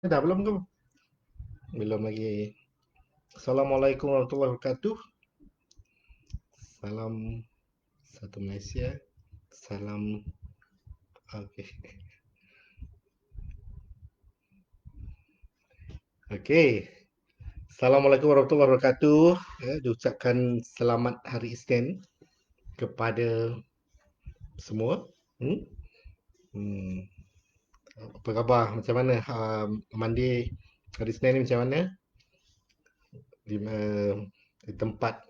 Dah belum ke? Belum lagi. Assalamualaikum warahmatullahi wabarakatuh. Salam satu Malaysia. Salam. Okey. Okey. Assalamualaikum warahmatullahi wabarakatuh. Diucapkan selamat hari Isnin kepada semua. Hmm? Hmm. Apa khabar? Macam mana? Monday hari Isnin ni macam mana? Di tempat.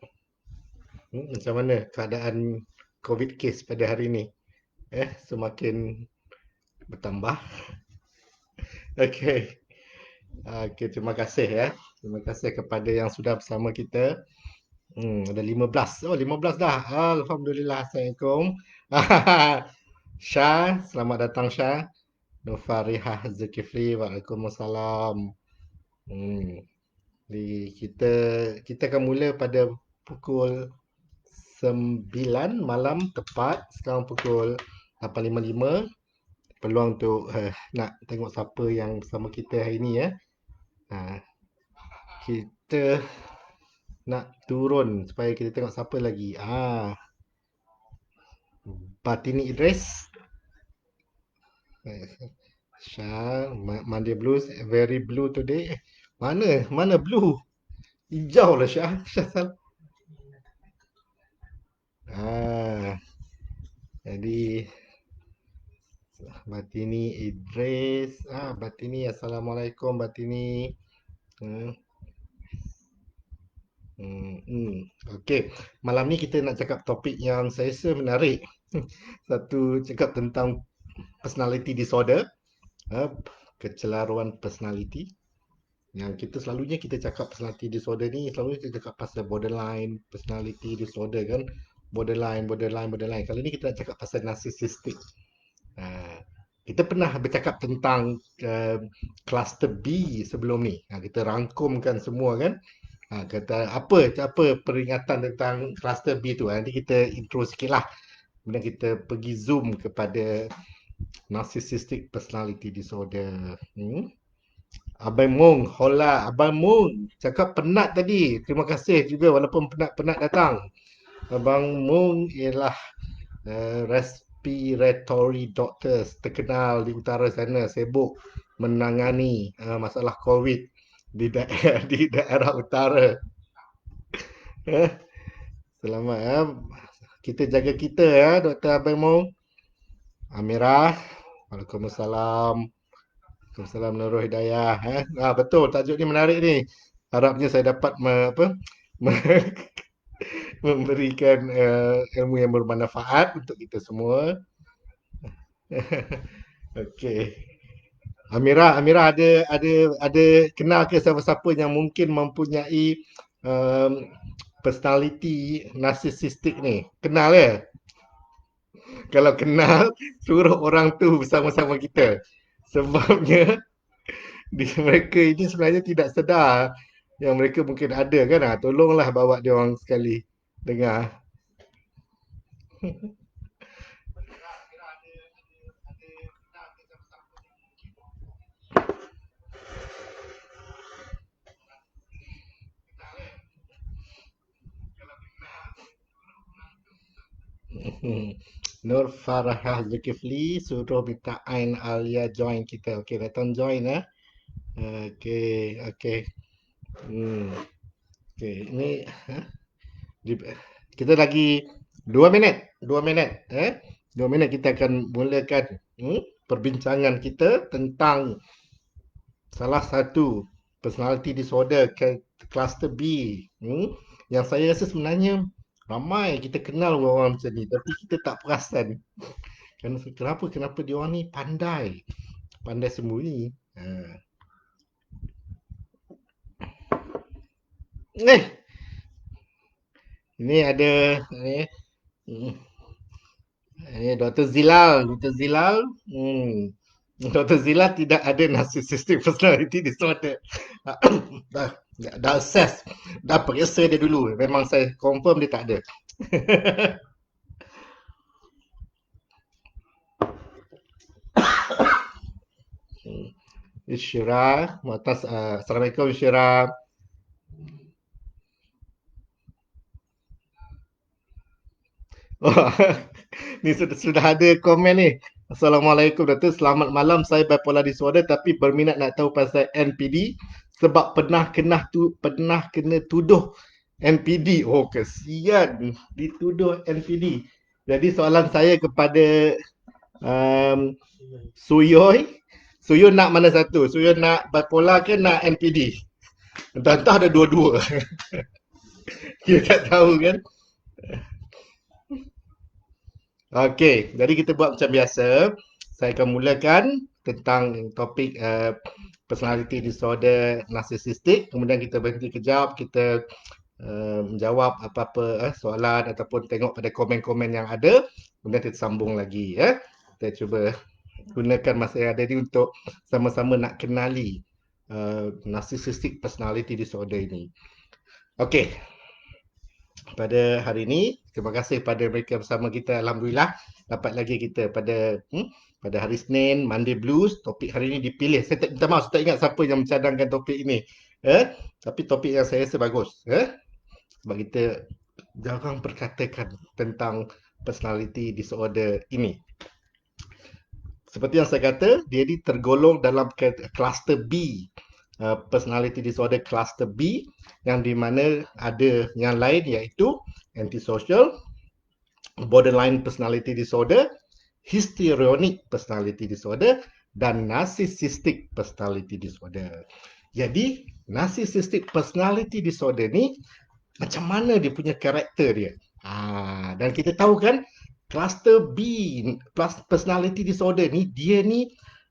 Macam mana keadaan COVID case pada hari ini? Semakin bertambah. Okey. Okey, terima kasih ya. Terima kasih kepada yang sudah bersama kita. Ada 15. Oh, 15 dah. Alhamdulillah. Assalamualaikum. Syah, selamat datang Syah. Nufarihah Zulkifli, Waalaikumsalam. Hmm. Kita kita akan mula pada pukul 9 malam tepat. Sekarang pukul 8.55. Peluang untuk nak tengok siapa yang bersama kita hari ini ya. Ha, kita nak turun supaya kita tengok siapa lagi. Batini Idris. Syah, Monday Blues, very blue today. Mana? Mana blue? Hijau lah Syah. Syah. Ah, jadi Batini Idris. Batini. Assalamualaikum Batini. Hmm, Okey, malam ni kita nak cakap topik yang saya rasa menarik. Satu cakap tentang personality disorder, uh, kecelaruan personality. Yang kita selalunya kita cakap personality disorder ni selalunya kita cakap pasal borderline personality disorder kan. Borderline. Kali ni kita nak cakap pasal narcissistic. Uh, kita pernah bercakap tentang cluster B sebelum ni. Kita rangkumkan semua kan. Kata apa peringatan tentang cluster B tu. Nanti kita intro sikit lah. Kemudian kita pergi zoom kepada narcissistic personality disorder. Abang Mung, hola Abang Mung. Cakap penat tadi. Terima kasih juga walaupun penat-penat datang. Abang Mung ialah respiratory doctors terkenal di utara sana, sibuk menangani masalah COVID di daerah, di daerah utara. Eh, Selamat ya. Kita jaga kita ya, Dr. Abang Mung. Amirah, Waalaikumsalam. Waalaikumsalam Nurul Hidayah. Betul, tajuk ni menarik ni. Harapnya saya dapat memberikan ilmu yang bermanfaat untuk kita semua. Okey. Amira ada kenal ke siapa-siapa yang mungkin mempunyai um, personality narcissistic ni? Kenal ya? Kalau kenal, suruh orang tu bersama-sama kita. Sebabnya di mereka ini sebenarnya tidak sedar yang mereka mungkin ada kan. Tolonglah bawa dia orang sekali dengar. Nur Farah Zulkifli suruh minta Ain Alia join kita. Okey, datang join ya. Okey, okey. Hmm. Okey, ini di- kita lagi 2 minit. 2 minit. 2 minit kita akan mulakan perbincangan kita tentang salah satu personality disorder cluster B. Yang saya rasa sebenarnya ramai kita kenal orang macam ni tapi kita tak perasan. Kenapa dia orang ni pandai, pandai sembunyi. Ha. Eh, ini ada ni, hmm, ini Dr. Zilal, Dr. Zilal. Dr. Zilal tidak ada narcissistic personality disorder. dah, dah assess, dah periksa dia dulu. Memang saya confirm dia tak ada. Isyra, Muatas, Assalamualaikum Isyra. Oh, ni sudah ada komen ni. Assalamualaikum Datuk, selamat malam. Saya bipolar disorder tapi berminat nak tahu pasal NPD sebab pernah kena tuduh NPD. Oh, kesian dituduh NPD. Jadi soalan saya kepada um, Suyoy, Suyoy nak mana satu? Suyoy nak bipolar ke nak NPD? Entah-entah ada dua-dua. Kita tak tahu kan. Okey, jadi kita buat macam biasa. Saya akan mulakan tentang topik personality disorder narcissistic. Kemudian kita berhenti kejap, kita menjawab apa-apa soalan ataupun tengok pada komen-komen yang ada. Kemudian kita sambung lagi. Kita cuba gunakan masa yang ada ni untuk sama-sama nak kenali narcissistic personality disorder ini. Okey, pada hari ini. Terima kasih pada mereka bersama kita. Alhamdulillah dapat lagi kita pada hari Senin, Monday Blues. Topik hari ini dipilih. Saya tak, minta maaf, saya tak ingat siapa yang mencadangkan topik ini. Tapi topik yang saya rasa bagus. Sebab kita jarang perkatakan tentang personality disorder ini. Seperti yang saya kata, dia ni tergolong dalam cluster B. Personality disorder cluster B yang di mana ada yang lain iaitu antisocial, borderline personality disorder, histrionic personality disorder dan narcissistic personality disorder. Jadi, narcissistic personality disorder ni macam mana dia punya karakter dia? Dan kita tahu kan cluster B personality disorder ni dia ni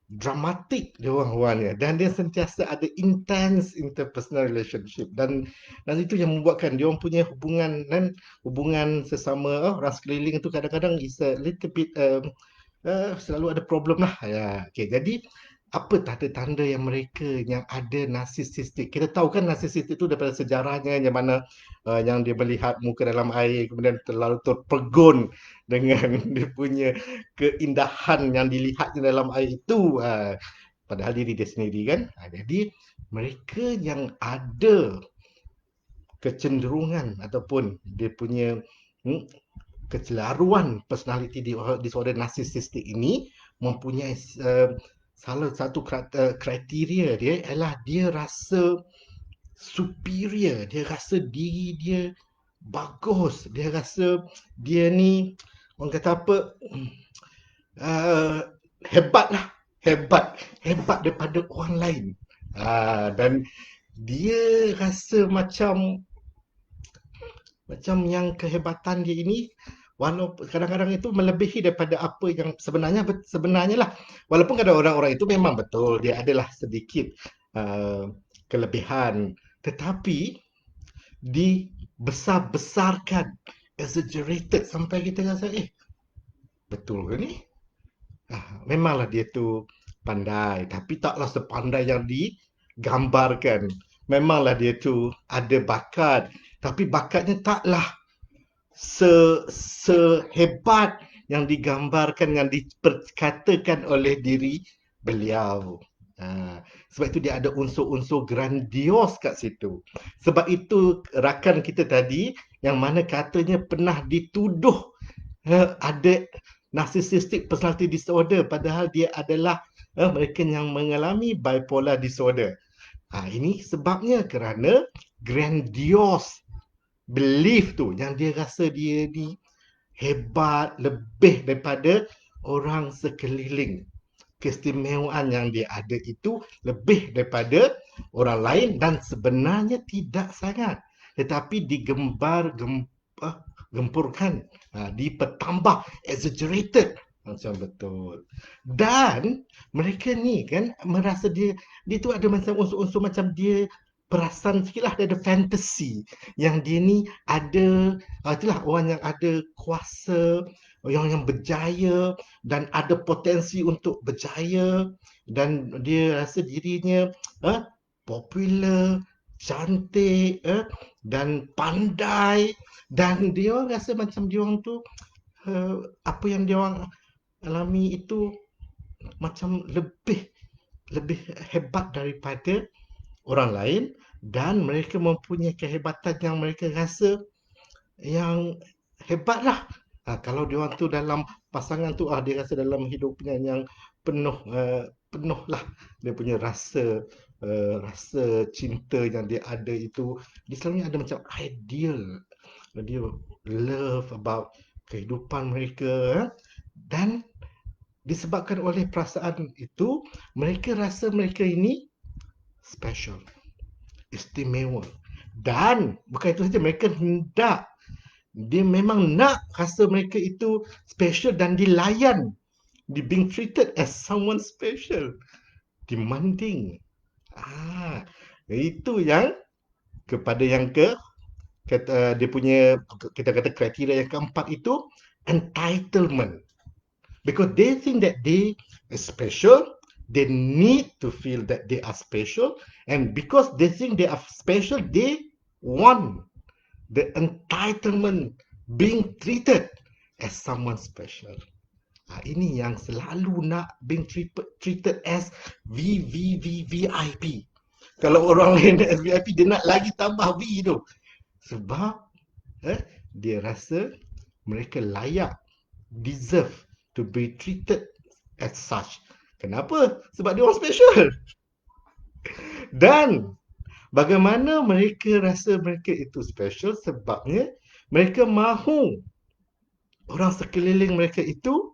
dramatik dia orang-orangnya dan dia sentiasa ada intense interpersonal relationship dan itu yang membuatkan dia orang punya hubungan sesama orang sekeliling itu kadang-kadang is a little bit selalu ada problem lah ya. Okay, jadi apa tanda-tanda yang mereka yang ada narsisistik? Kita tahu kan narsisistik itu daripada sejarahnya yang mana yang dia melihat muka dalam air kemudian terlalu terpegun dengan dia punya keindahan yang dilihatnya dalam air itu padahal diri dia sendiri kan. Jadi mereka yang ada kecenderungan ataupun dia punya kecelaruan personality disorder narsisistik ini mempunyai salah satu kriteria dia ialah dia rasa superior, dia rasa diri dia bagus, dia rasa dia ni orang kata apa hebat lah, hebat daripada orang lain. Dan dia rasa macam yang kehebatan dia ini walaupun kadang-kadang itu melebihi daripada apa yang sebenarnya lah. Walaupun kadang orang-orang itu memang betul dia adalah sedikit kelebihan, tetapi dibesar-besarkan, exaggerated sampai kita rasa betul ke ni? Memanglah dia tu pandai, tapi taklah sepandai yang digambarkan. Memanglah dia tu ada bakat, tapi bakatnya taklah sehebat yang digambarkan, yang diperkatakan oleh diri beliau. Sebab itu dia ada unsur-unsur grandios kat situ. Sebab itu rakan kita tadi yang mana katanya pernah dituduh ada narcissistic personality disorder padahal dia adalah mereka yang mengalami bipolar disorder. Ini sebabnya kerana grandiose belief tu yang dia rasa dia ni hebat lebih daripada orang sekeliling. Keistimewaan yang dia ada itu lebih daripada orang lain dan sebenarnya tidak sangat, tetapi gempurkan, dipertambah, exaggerated macam betul. Dan mereka ni kan merasa dia tu ada macam unsur-unsur macam dia perasan sikit lah, dia ada fantasi yang dia ni ada itulah orang yang ada kuasa, orang yang berjaya dan ada potensi untuk berjaya dan dia rasa dirinya popular, cantik dan pandai dan dia orang rasa macam dia orang tu apa yang dia orang alami itu macam lebih lebih hebat daripada orang lain dan mereka mempunyai kehebatan yang mereka rasa yang hebat lah. Kalau dia orang tu dalam pasangan tu, dia rasa dalam hidupnya yang penuh lah dia punya rasa cinta yang dia ada itu, dia selalunya ada macam ideal, dia love about kehidupan mereka, dan disebabkan oleh perasaan itu, mereka rasa mereka ini special, istimewa. Dan bukan itu saja, mereka hendak, dia memang nak rasa mereka itu special dan dilayan, being treated as someone special, demanding. Ah, itu yang kepada yang dia punya, kita kata kriteria yang keempat itu entitlement. Because they think that they are special, they need to feel that they are special, and because they think they are special, they want the entitlement being treated as someone special. Ini yang selalu nak being treated as VIP. Kalau orang lain as VIP, dia nak lagi tambah V tu. Sebab dia rasa mereka layak, deserve to be treated as such. Kenapa? Sebab dia orang special. Dan bagaimana mereka rasa mereka itu special? Sebabnya mereka mahu orang sekeliling mereka itu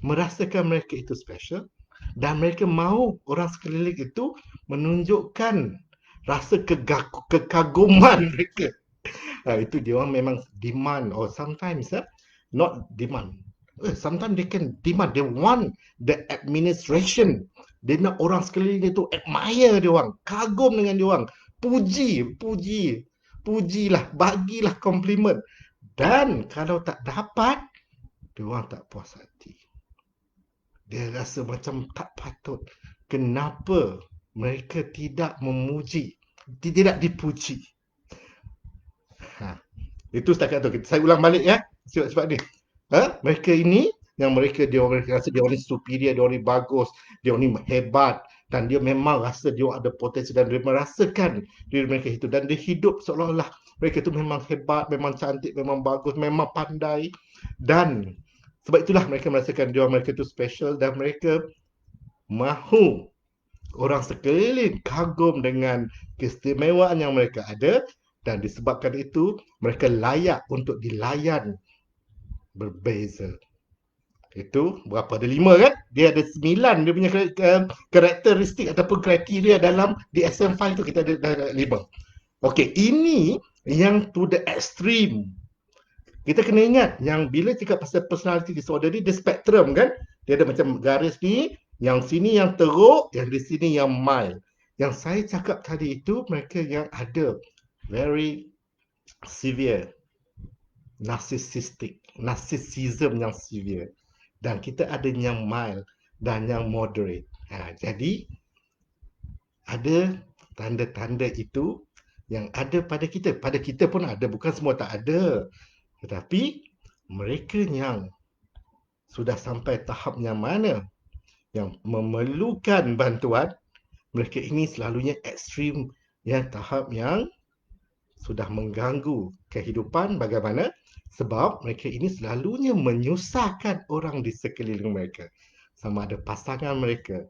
merasakan mereka itu special, dan mereka mahu orang sekeliling itu menunjukkan rasa kekaguman mereka. Itu dia orang memang demand, or sometimes not demand. Sometimes they can demand, they want the administration. Dia nak orang sekeliling itu admire dia orang, kagum dengan dia orang, pujilah, bagilah compliment. Dan kalau tak dapat, dia orang tak puas hati. Dia rasa macam tak patut. Kenapa mereka tidak memuji, tidak dipuji? Itu setakat tu. Saya ulang balik ya. Sebab ni. Mereka ini, yang mereka rasa dia orang ni superior, dia orang ni bagus, dia orang ni hebat, dan dia memang rasa dia ada potensi, dan dia merasakan diri mereka itu, dan dia hidup seolah-olah mereka itu memang hebat, memang cantik, memang bagus, memang pandai, dan sebab itulah mereka merasakan mereka itu special, dan mereka mahu orang sekeliling kagum dengan keistimewaan yang mereka ada, dan disebabkan itu mereka layak untuk dilayan berbeza. Itu berapa? Ada 5 kan? Dia ada 9 dia punya karakteristik ataupun kriteria dalam DSM-5 tu, kita ada 5. Okey, ini yang to the extreme. Kita kena ingat yang bila cakap pasal personality disorder ni, dia spektrum kan? Dia ada macam garis ni, yang sini yang teruk, yang di sini yang mild. Yang saya cakap tadi itu mereka yang ada very severe narcissism yang severe, dan kita ada yang mild dan yang moderate. Jadi ada tanda-tanda itu yang ada pada kita pun ada, bukan semua tak ada, tetapi mereka yang sudah sampai tahap yang mana yang memerlukan bantuan, mereka ini selalunya ekstrim, yang tahap yang sudah mengganggu kehidupan. Bagaimana? Sebab mereka ini selalunya menyusahkan orang di sekeliling mereka, sama ada pasangan mereka,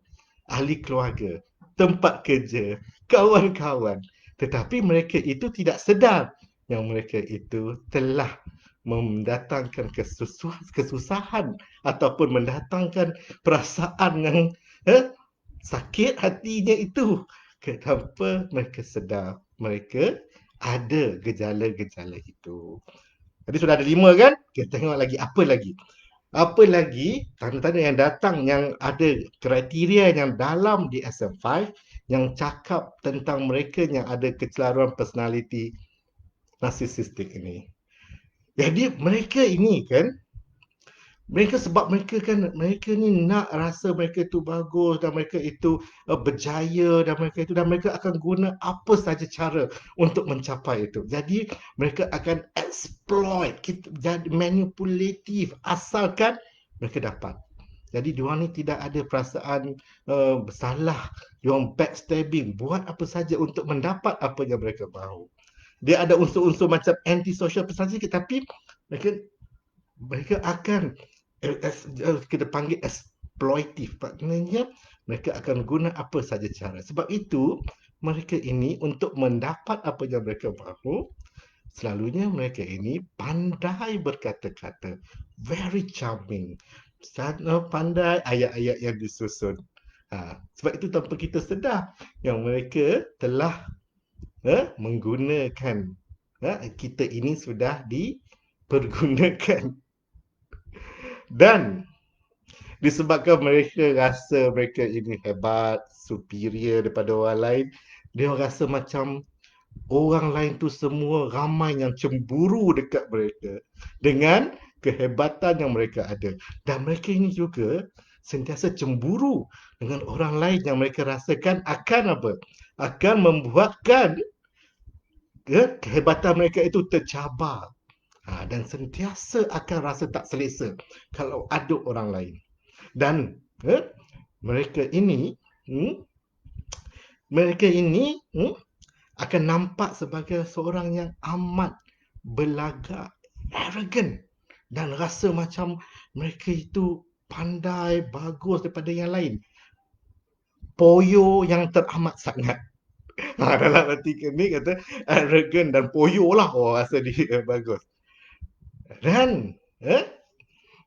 ahli keluarga, tempat kerja, kawan-kawan. Tetapi mereka itu tidak sedar yang mereka itu telah mendatangkan kesusahan ataupun mendatangkan perasaan yang sakit hatinya itu. Kenapa mereka sedar mereka ada gejala-gejala itu? Tadi sudah ada 5 kan? Kita tengok lagi apa lagi. Apa lagi tanda-tanda yang datang yang ada kriteria yang dalam DSM-5 yang cakap tentang mereka yang ada kecelaruan personality narcissistic ini. Jadi mereka ini kan, sebab mereka ni nak rasa mereka itu bagus, dan mereka itu berjaya, dan mereka akan guna apa saja cara untuk mencapai itu. Jadi mereka akan exploit, jadi manipulatif, asalkan mereka dapat. Jadi diorang ni tidak ada perasaan bersalah, diorang backstabbing, buat apa saja untuk mendapat apa yang mereka mahu. Dia ada unsur-unsur macam anti-social personality, tapi mereka mereka akan kita panggil exploitive. Maknanya mereka akan guna apa saja cara. Sebab itu mereka ini untuk mendapat apa yang mereka mahu, selalunya mereka ini pandai berkata-kata, very charming, sangat pandai ayat-ayat yang disusun. Sebab itu tanpa kita sedar yang mereka telah menggunakan kita ini sudah dipergunakan. Dan disebabkan mereka rasa mereka ini hebat, superior daripada orang lain, dia rasa macam orang lain tu semua ramai yang cemburu dekat mereka dengan kehebatan yang mereka ada. Dan mereka ini juga sentiasa cemburu dengan orang lain yang mereka rasakan akan apa? Akan membuatkan kehebatan mereka itu tercabar. Dan sentiasa akan rasa tak selesa kalau ada orang lain. Dan mereka ini akan nampak sebagai seorang yang amat belagak, arrogant, dan rasa macam mereka itu pandai, bagus daripada yang lain. Poyo yang teramat sangat. Dalam arti ni kata arrogant dan poyo lah orang rasa dia bagus. Dan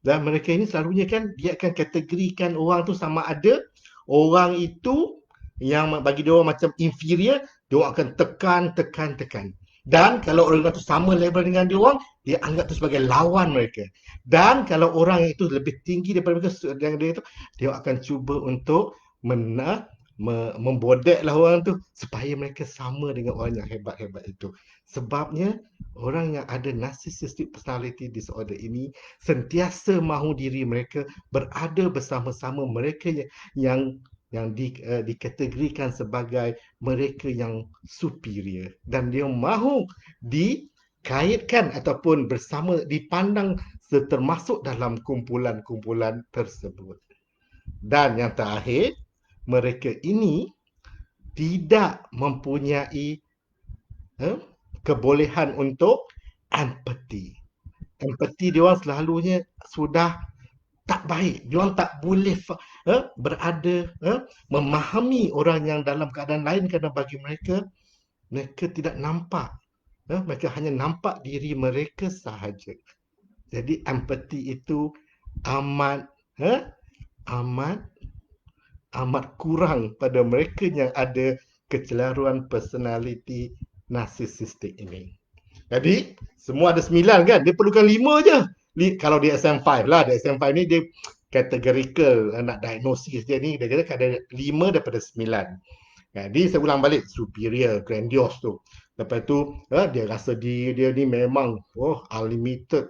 dan mereka ini selalunya kan dia akan kategorikan orang tu sama ada orang itu yang bagi dia orang macam inferior, dia orang akan tekan. Dan kalau orang itu sama level dengan dia orang, dia anggap tu sebagai lawan mereka. Dan kalau orang itu lebih tinggi daripada mereka dengan dia itu, dia akan cuba untuk membodeklah orang tu supaya mereka sama dengan orang yang hebat-hebat itu. Sebabnya orang yang ada narcissistic personality disorder ini sentiasa mahu diri mereka berada bersama-sama mereka yang dikategorikan sebagai mereka yang superior, dan dia mahu dikaitkan ataupun bersama dipandang termasuk dalam kumpulan-kumpulan tersebut. Dan yang terakhir, mereka ini tidak mempunyai kebolehan untuk empathy. Empathy dia orang selalunya sudah tak baik. Dia orang tak boleh berada memahami orang yang dalam keadaan lain, kerana bagi mereka tidak nampak. Mereka hanya nampak diri mereka sahaja. Jadi empathy itu amat kurang pada mereka yang ada kecelaruan personality narcissistic ini. Jadi semua ada 9 kan, dia perlukan 5 je. Kalau di SM5 lah, di SM5 ni dia categorical nak diagnosis dia ni, dia kata ada 5 daripada 9. Jadi saya ulang balik, superior, grandiose tu. Lepas tu dia rasa dia ni memang unlimited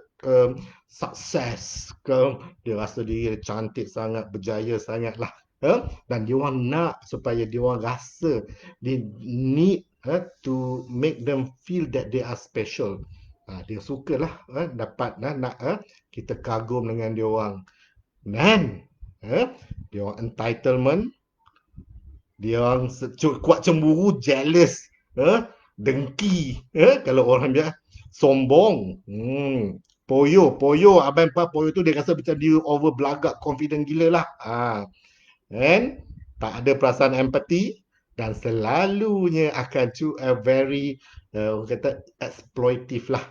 sukses ke, dia rasa dia cantik sangat, berjaya sangat lah. Dan dia orang nak supaya dia orang rasa they need to make them feel that they are special. Dia sukalah dapat nak kita kagum dengan dia orang. Dan dia orang entitlement, dia orang kuat cemburu, jealous, dengki, kalau orang dia sombong, poyo abang pa poyo tu dia rasa macam dia over belagak, confident gila lah. And tak ada perasaan empathy, dan selalunya akan very kata exploitive lah,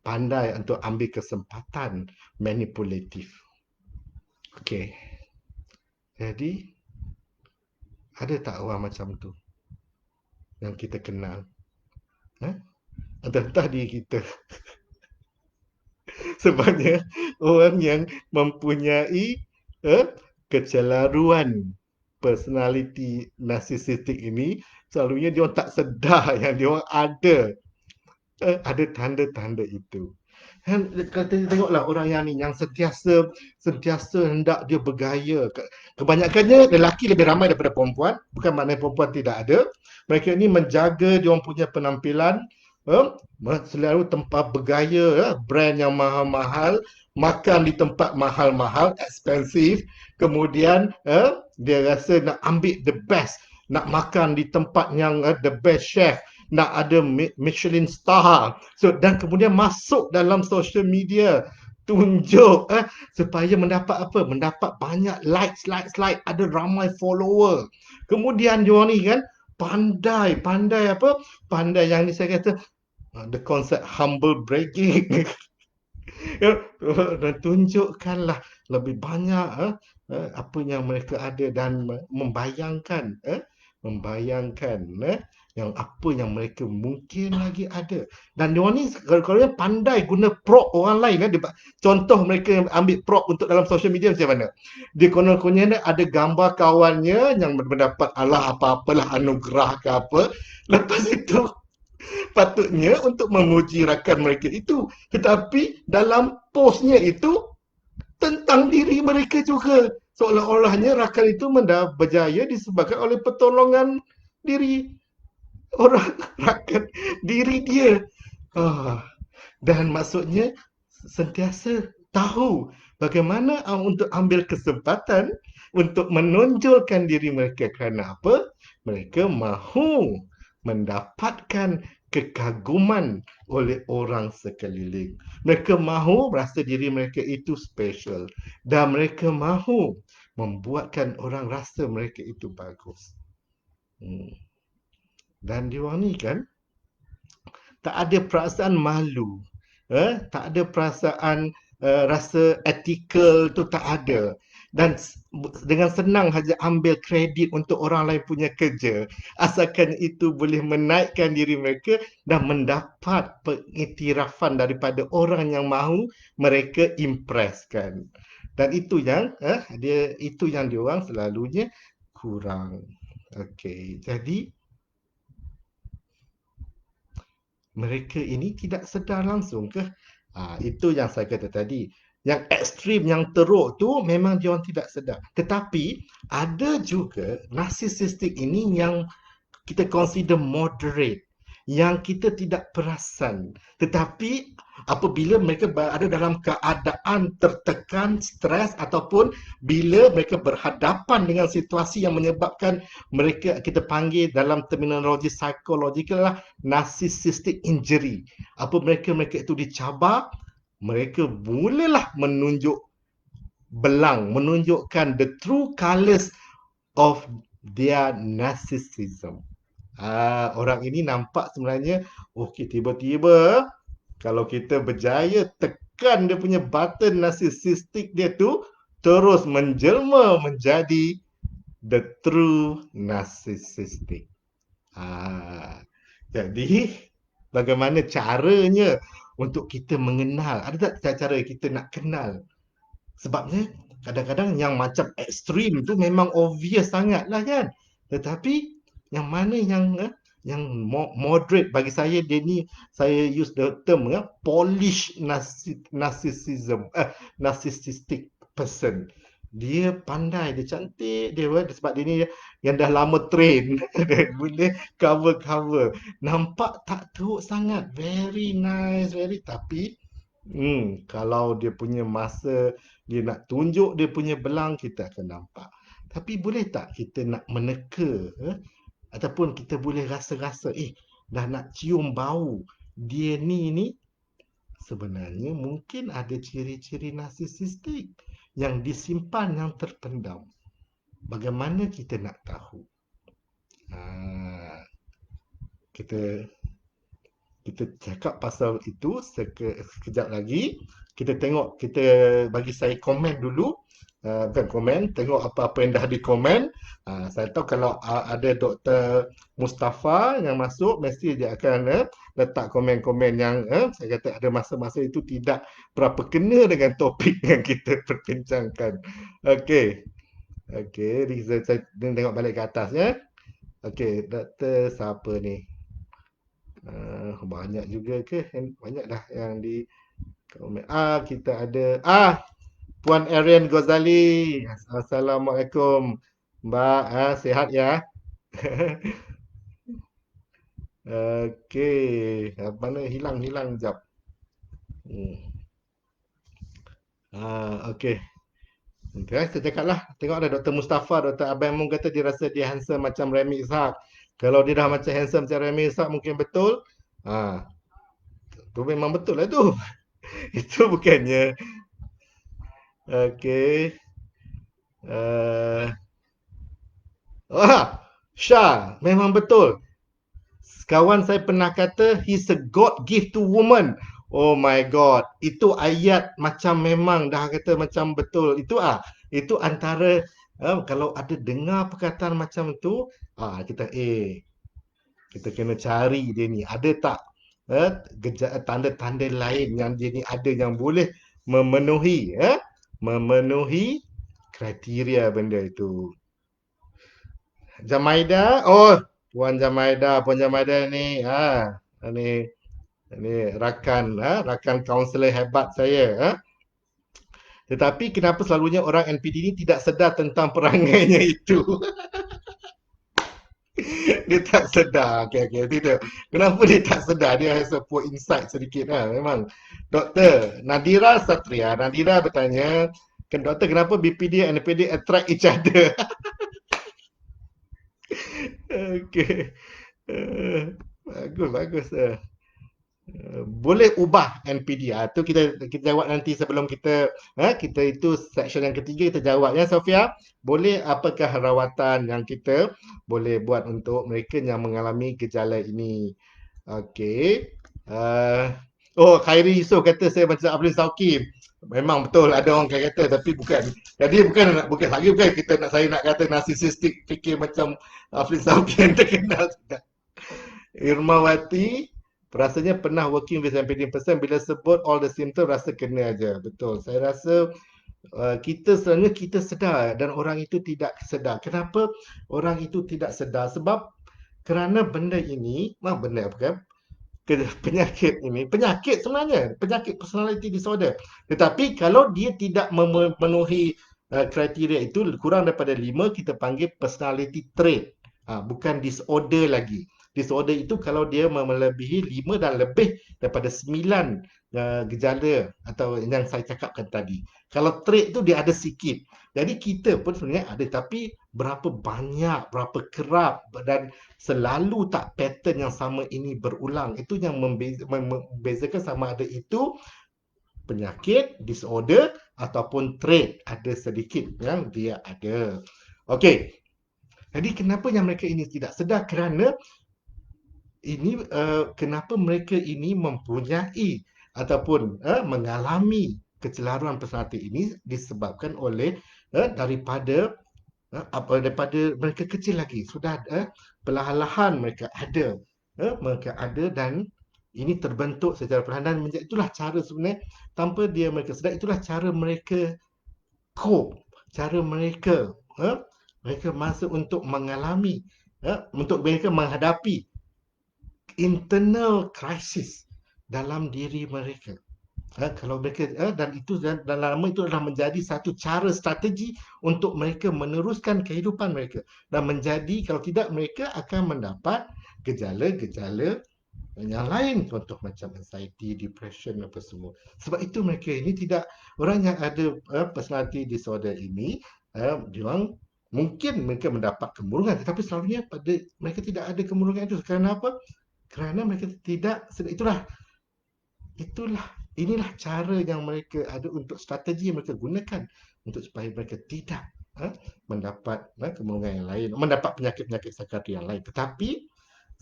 pandai untuk ambil kesempatan, manipulatif. Okey, jadi ada tak orang macam tu yang kita kenal? Entah diri kita. Sebabnya orang yang mempunyai kecelaruan personality narcissistic ini, selalunya dia orang tak sedar yang dia orang ada tanda-tanda itu. Dan kalau kita tengoklah orang yang ni, yang sentiasa hendak dia bergaya. Kebanyakannya lelaki lebih ramai daripada perempuan. Bukan maknanya perempuan tidak ada. Mereka ni menjaga dia orang punya penampilan eh, selalu tempat bergaya, brand yang mahal-mahal, makan di tempat mahal-mahal, expensive, kemudian dia rasa nak ambil the best, nak makan di tempat yang the best chef, nak ada Michelin star. So dan kemudian masuk dalam social media, tunjuk supaya mendapat apa? Mendapat banyak likes, likes, like, ada ramai follower. Kemudian dia ni kan pandai, pandai apa? Pandai yang ni saya kata the concept humble bragging. Ya, dan tunjukkanlah lebih banyak apa yang mereka ada dan membayangkan membayangkan yang apa yang mereka mungkin lagi ada. Dan dia ni kalau dia pandai guna prop orang lain contoh mereka yang ambil prop untuk dalam social media macam mana? Dia konon-kononnya ada gambar kawannya yang mendapat Allah apa-apalah anugerah ke apa. Lepas itu patutnya untuk memuji rakan mereka itu. Tetapi dalam postnya itu tentang diri mereka juga. Seolah-olahnya rakan itu berjaya disebabkan oleh pertolongan diri orang rakan diri dia. Ah, dan maksudnya sentiasa tahu bagaimana untuk ambil kesempatan untuk menonjolkan diri mereka kerana apa? Mereka mahu mendapatkan kekaguman oleh orang sekeliling. Mereka mahu merasa diri mereka itu special dan mereka mahu membuatkan orang rasa mereka itu bagus. Hmm. Dan diorang ni kan tak ada perasaan malu, tak ada perasaan rasa ethical tu tak ada. Dan dengan senang saja ambil kredit untuk orang lain punya kerja, asalkan itu boleh menaikkan diri mereka dan mendapat pengiktirafan daripada orang yang mahu mereka impresskan. Dan itu yang itu yang diorang selalunya kurang. Okey, jadi mereka ini tidak sedar langsung ke? Itu yang saya kata tadi. Yang ekstrim, yang teruk tu memang dia orang tidak sedar. Tetapi ada juga narcissistic ini yang kita consider moderate, yang kita tidak perasan. Tetapi apabila mereka berada dalam keadaan tertekan, stres ataupun bila mereka berhadapan dengan situasi yang menyebabkan mereka kita panggil dalam terminologi psikologikal lah narcissistic injury. Apa mereka itu dicabar, mereka mulalah menunjukkan the true colours of their narcissism. Orang ini nampak sebenarnya, okey tiba-tiba kalau kita berjaya tekan dia punya button narcissistic dia tu, terus menjelma menjadi the true narcissistic. Jadi bagaimana caranya untuk kita mengenal? Ada tak cara kita nak kenal? Sebabnya kadang-kadang yang macam ekstrim tu memang obvious sangat lah kan. Tetapi yang mana yang moderate bagi saya dia ni saya use the term polish narcissism narcissistic person. Dia pandai, dia cantik, dia sebab dia ni yang dah lama train dia boleh cover. Nampak tak teruk sangat, very nice, very tapi kalau dia punya masa dia nak tunjuk dia punya belang kita akan nampak. Tapi boleh tak kita nak meneka ataupun kita boleh rasa-rasa dah nak cium bau dia ni sebenarnya mungkin ada ciri-ciri narsisistik yang disimpan yang terpendam. Bagaimana kita nak tahu? Ah, kita kita cakap pasal itu sekejap lagi. Kita tengok, kita bagi saya komen dulu. Bukan komen, tengok apa-apa yang dah dikomen. Saya tahu kalau ada Dr. Mustafa yang masuk, mesti dia akan letak komen-komen yang saya kata ada masa-masa itu tidak berapa kena dengan topik yang kita perbincangkan. Okey. Okey, saya tengok balik ke atas ya. Okey, Dr. siapa ni? Banyak juga ke? Banyak dah yang di komen. Kita ada Puan Arian Ghazali. Assalamualaikum. Mbak, sihat ya? Okey, mana hilang jap. Hmm. Okey. Okay, saya cakap lah. Tengok ada Dr. Mustafa, Dr. Abang Mun kata dia rasa dia handsome macam Remy Ishak. Kalau dia dah macam handsome macam Remy Ishak mungkin betul. Ah, tu memang betul lah tu. Itu bukannya. Okey. Uh, Syah, memang betul. Kawan saya pernah kata he's a God gift to woman. Oh my God, itu ayat macam memang dah kata macam betul. Itu antara kalau ada dengar perkataan macam tu, kita kita kena cari dia ni. Ada tak tanda-tanda lain yang dia ni ada yang boleh memenuhi kriteria benda itu. Jamaida, oh Puan Jamaida ni, ni ini rakan kaunselor hebat saya. Tetapi kenapa selalunya orang NPD ini tidak sedar tentang perangainya itu? Dia tak sedar. Okey, tidak. Kenapa dia tak sedar? Dia has a poor insight sedikit memang. Doktor Nadira Satria, Nadira bertanya, Doktor, kenapa BPD and NPD attract each other? Okey. Bagus, bagus. Boleh ubah NPD. Tu kita jawab nanti sebelum kita itu section yang ketiga kita jawab ya Sofia. Boleh apakah rawatan yang kita boleh buat untuk mereka yang mengalami gejala ini? Okey. Oh, Khairi Yusof kata saya macam Abdul Sauki. Memang betul ada orang kata tapi bukan. Jadi bukan lagi bukan kita saya nak kata narsisistik fikir macam Abdul Sauki yang terkenal. Irmawati rasanya pernah working with MPD person bila sebut all the symptom rasa kena aja. Betul. Saya rasa sebenarnya kita sedar dan orang itu tidak sedar. Kenapa orang itu tidak sedar? Sebab kerana benda ini, benda apa kan? Penyakit ini, penyakit sebenarnya, penyakit personality disorder. Tetapi kalau dia tidak memenuhi kriteria itu kurang daripada 5 kita panggil personality trait. Bukan disorder lagi. Disorder itu kalau dia melebihi 5 dan lebih daripada 9 gejala atau yang saya cakapkan tadi. Kalau trait itu dia ada sikit. Jadi kita pun sebenarnya ada tapi berapa banyak, berapa kerap dan selalu tak pattern yang sama ini berulang. Itu yang membezakan sama ada itu penyakit, disorder ataupun trait. Ada sedikit yang dia ada. Okey. Jadi kenapa yang mereka ini tidak sedar? Kerana ini kenapa mereka ini mempunyai ataupun mengalami kecelaruan personaliti ini disebabkan oleh daripada mereka kecil lagi sudah perlahan-lahan mereka ada dan ini terbentuk secara perlahan dan itulah cara sebenarnya tanpa mereka sedar itulah cara mereka cope, cara mereka masa untuk mengalami untuk mereka menghadapi internal crisis dalam diri mereka. Kalau mereka dan itu dan lama itu adalah menjadi satu cara strategi untuk mereka meneruskan kehidupan mereka dan menjadi kalau tidak mereka akan mendapat gejala-gejala yang lain contoh macam anxiety, depression apa semua. Sebab itu mereka ini tidak orang yang ada personality disorder ini diorang mungkin mereka mendapat kemurungan tetapi selalunya pada mereka tidak ada kemurungan itu kerana apa? Kerana mereka tidak itulah inilah cara yang mereka ada untuk strategi yang mereka gunakan untuk supaya mereka tidak mendapat kemungkinan yang lain, mendapat penyakit-penyakit psikiatri yang lain. Tetapi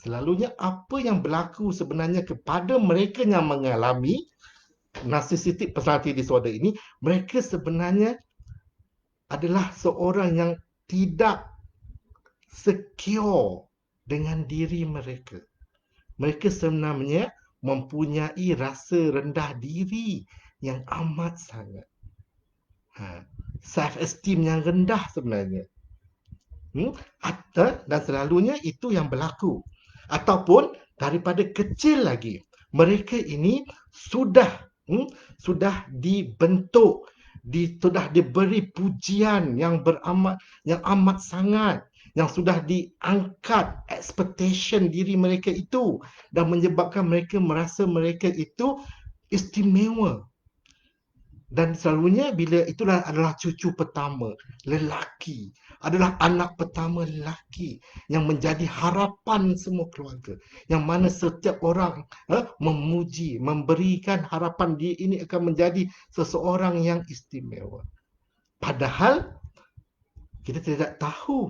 selalunya apa yang berlaku sebenarnya kepada mereka yang mengalami narcissistic personality disorder ini, mereka sebenarnya adalah seorang yang tidak secure dengan diri mereka. Mereka sebenarnya mempunyai rasa rendah diri yang amat sangat. Self-esteem yang rendah sebenarnya. Dan selalunya itu yang berlaku. Ataupun daripada kecil lagi, mereka ini sudah dibentuk, sudah diberi pujian yang amat sangat yang sudah diangkat expectation diri mereka itu dan menyebabkan mereka merasa mereka itu istimewa. Dan selalunya bila itulah adalah cucu pertama lelaki, adalah anak pertama lelaki yang menjadi harapan semua keluarga, yang mana setiap orang memuji, memberikan harapan dia ini akan menjadi seseorang yang istimewa. Padahal kita tidak tahu,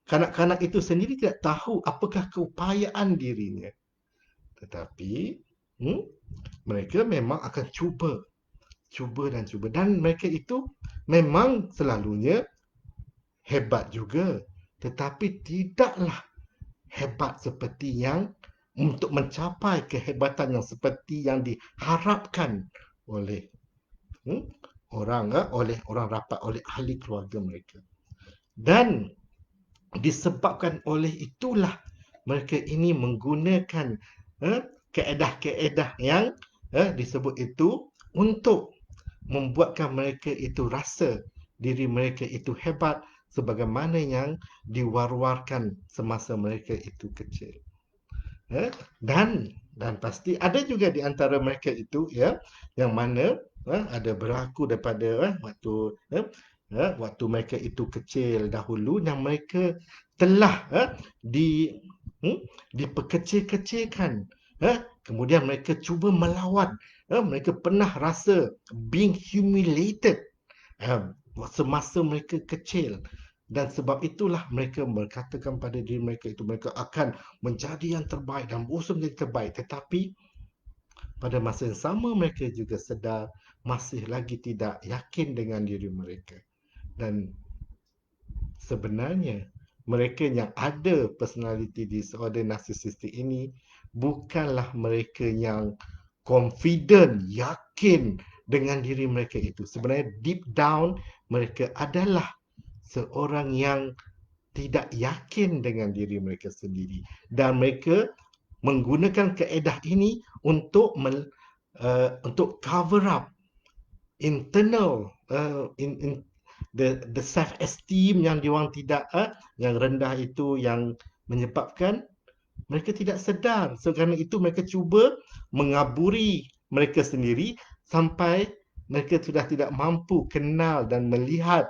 kanak-kanak itu sendiri tidak tahu apakah keupayaan dirinya. Tetapi mereka memang akan cuba dan cuba, dan mereka itu memang selalunya hebat juga, tetapi tidaklah hebat seperti yang untuk mencapai kehebatan yang seperti yang diharapkan oleh oleh orang rapat, oleh ahli keluarga mereka. Dan disebabkan oleh itulah mereka ini menggunakan keedah-keedah yang disebut itu untuk membuatkan mereka itu rasa diri mereka itu hebat sebagaimana yang diwar-warkan semasa mereka itu kecil. Dan pasti ada juga di antara mereka itu yang mana ada berlaku daripada waktu mereka itu kecil dahulu yang mereka telah diperkecil-kecilkan, kemudian mereka cuba melawan, mereka pernah rasa being humiliated semasa mereka kecil, dan sebab itulah mereka berkatakan pada diri mereka itu mereka akan menjadi yang terbaik dan berusaha menjadi terbaik, tetapi pada masa yang sama mereka juga sedar masih lagi tidak yakin dengan diri mereka. Dan sebenarnya mereka yang ada personality disorder narcissistic ini bukanlah mereka yang confident, yakin dengan diri mereka itu. Sebenarnya deep down mereka adalah seorang yang tidak yakin dengan diri mereka sendiri, dan mereka menggunakan keedah ini untuk untuk cover up internal the self esteem yang diorang tidak yang rendah itu, yang menyebabkan mereka tidak sedar. So kerana itu mereka cuba mengaburi mereka sendiri sampai mereka sudah tidak mampu kenal dan melihat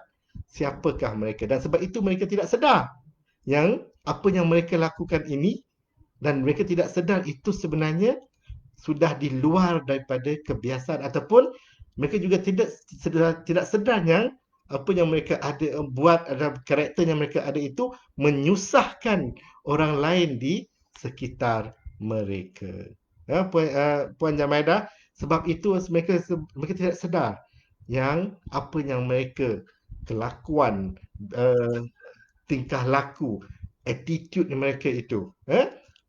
siapakah mereka, dan sebab itu mereka tidak sedar yang apa yang mereka lakukan ini, dan mereka tidak sedar itu sebenarnya sudah di luar daripada kebiasaan, ataupun mereka juga tidak sedar yang apa yang mereka ada buat, ada karakter yang mereka ada itu menyusahkan orang lain di sekitar mereka. Puan Jamaidah, sebab itu mereka tidak sedar yang apa yang mereka kelakuan, tingkah laku, attitude mereka itu,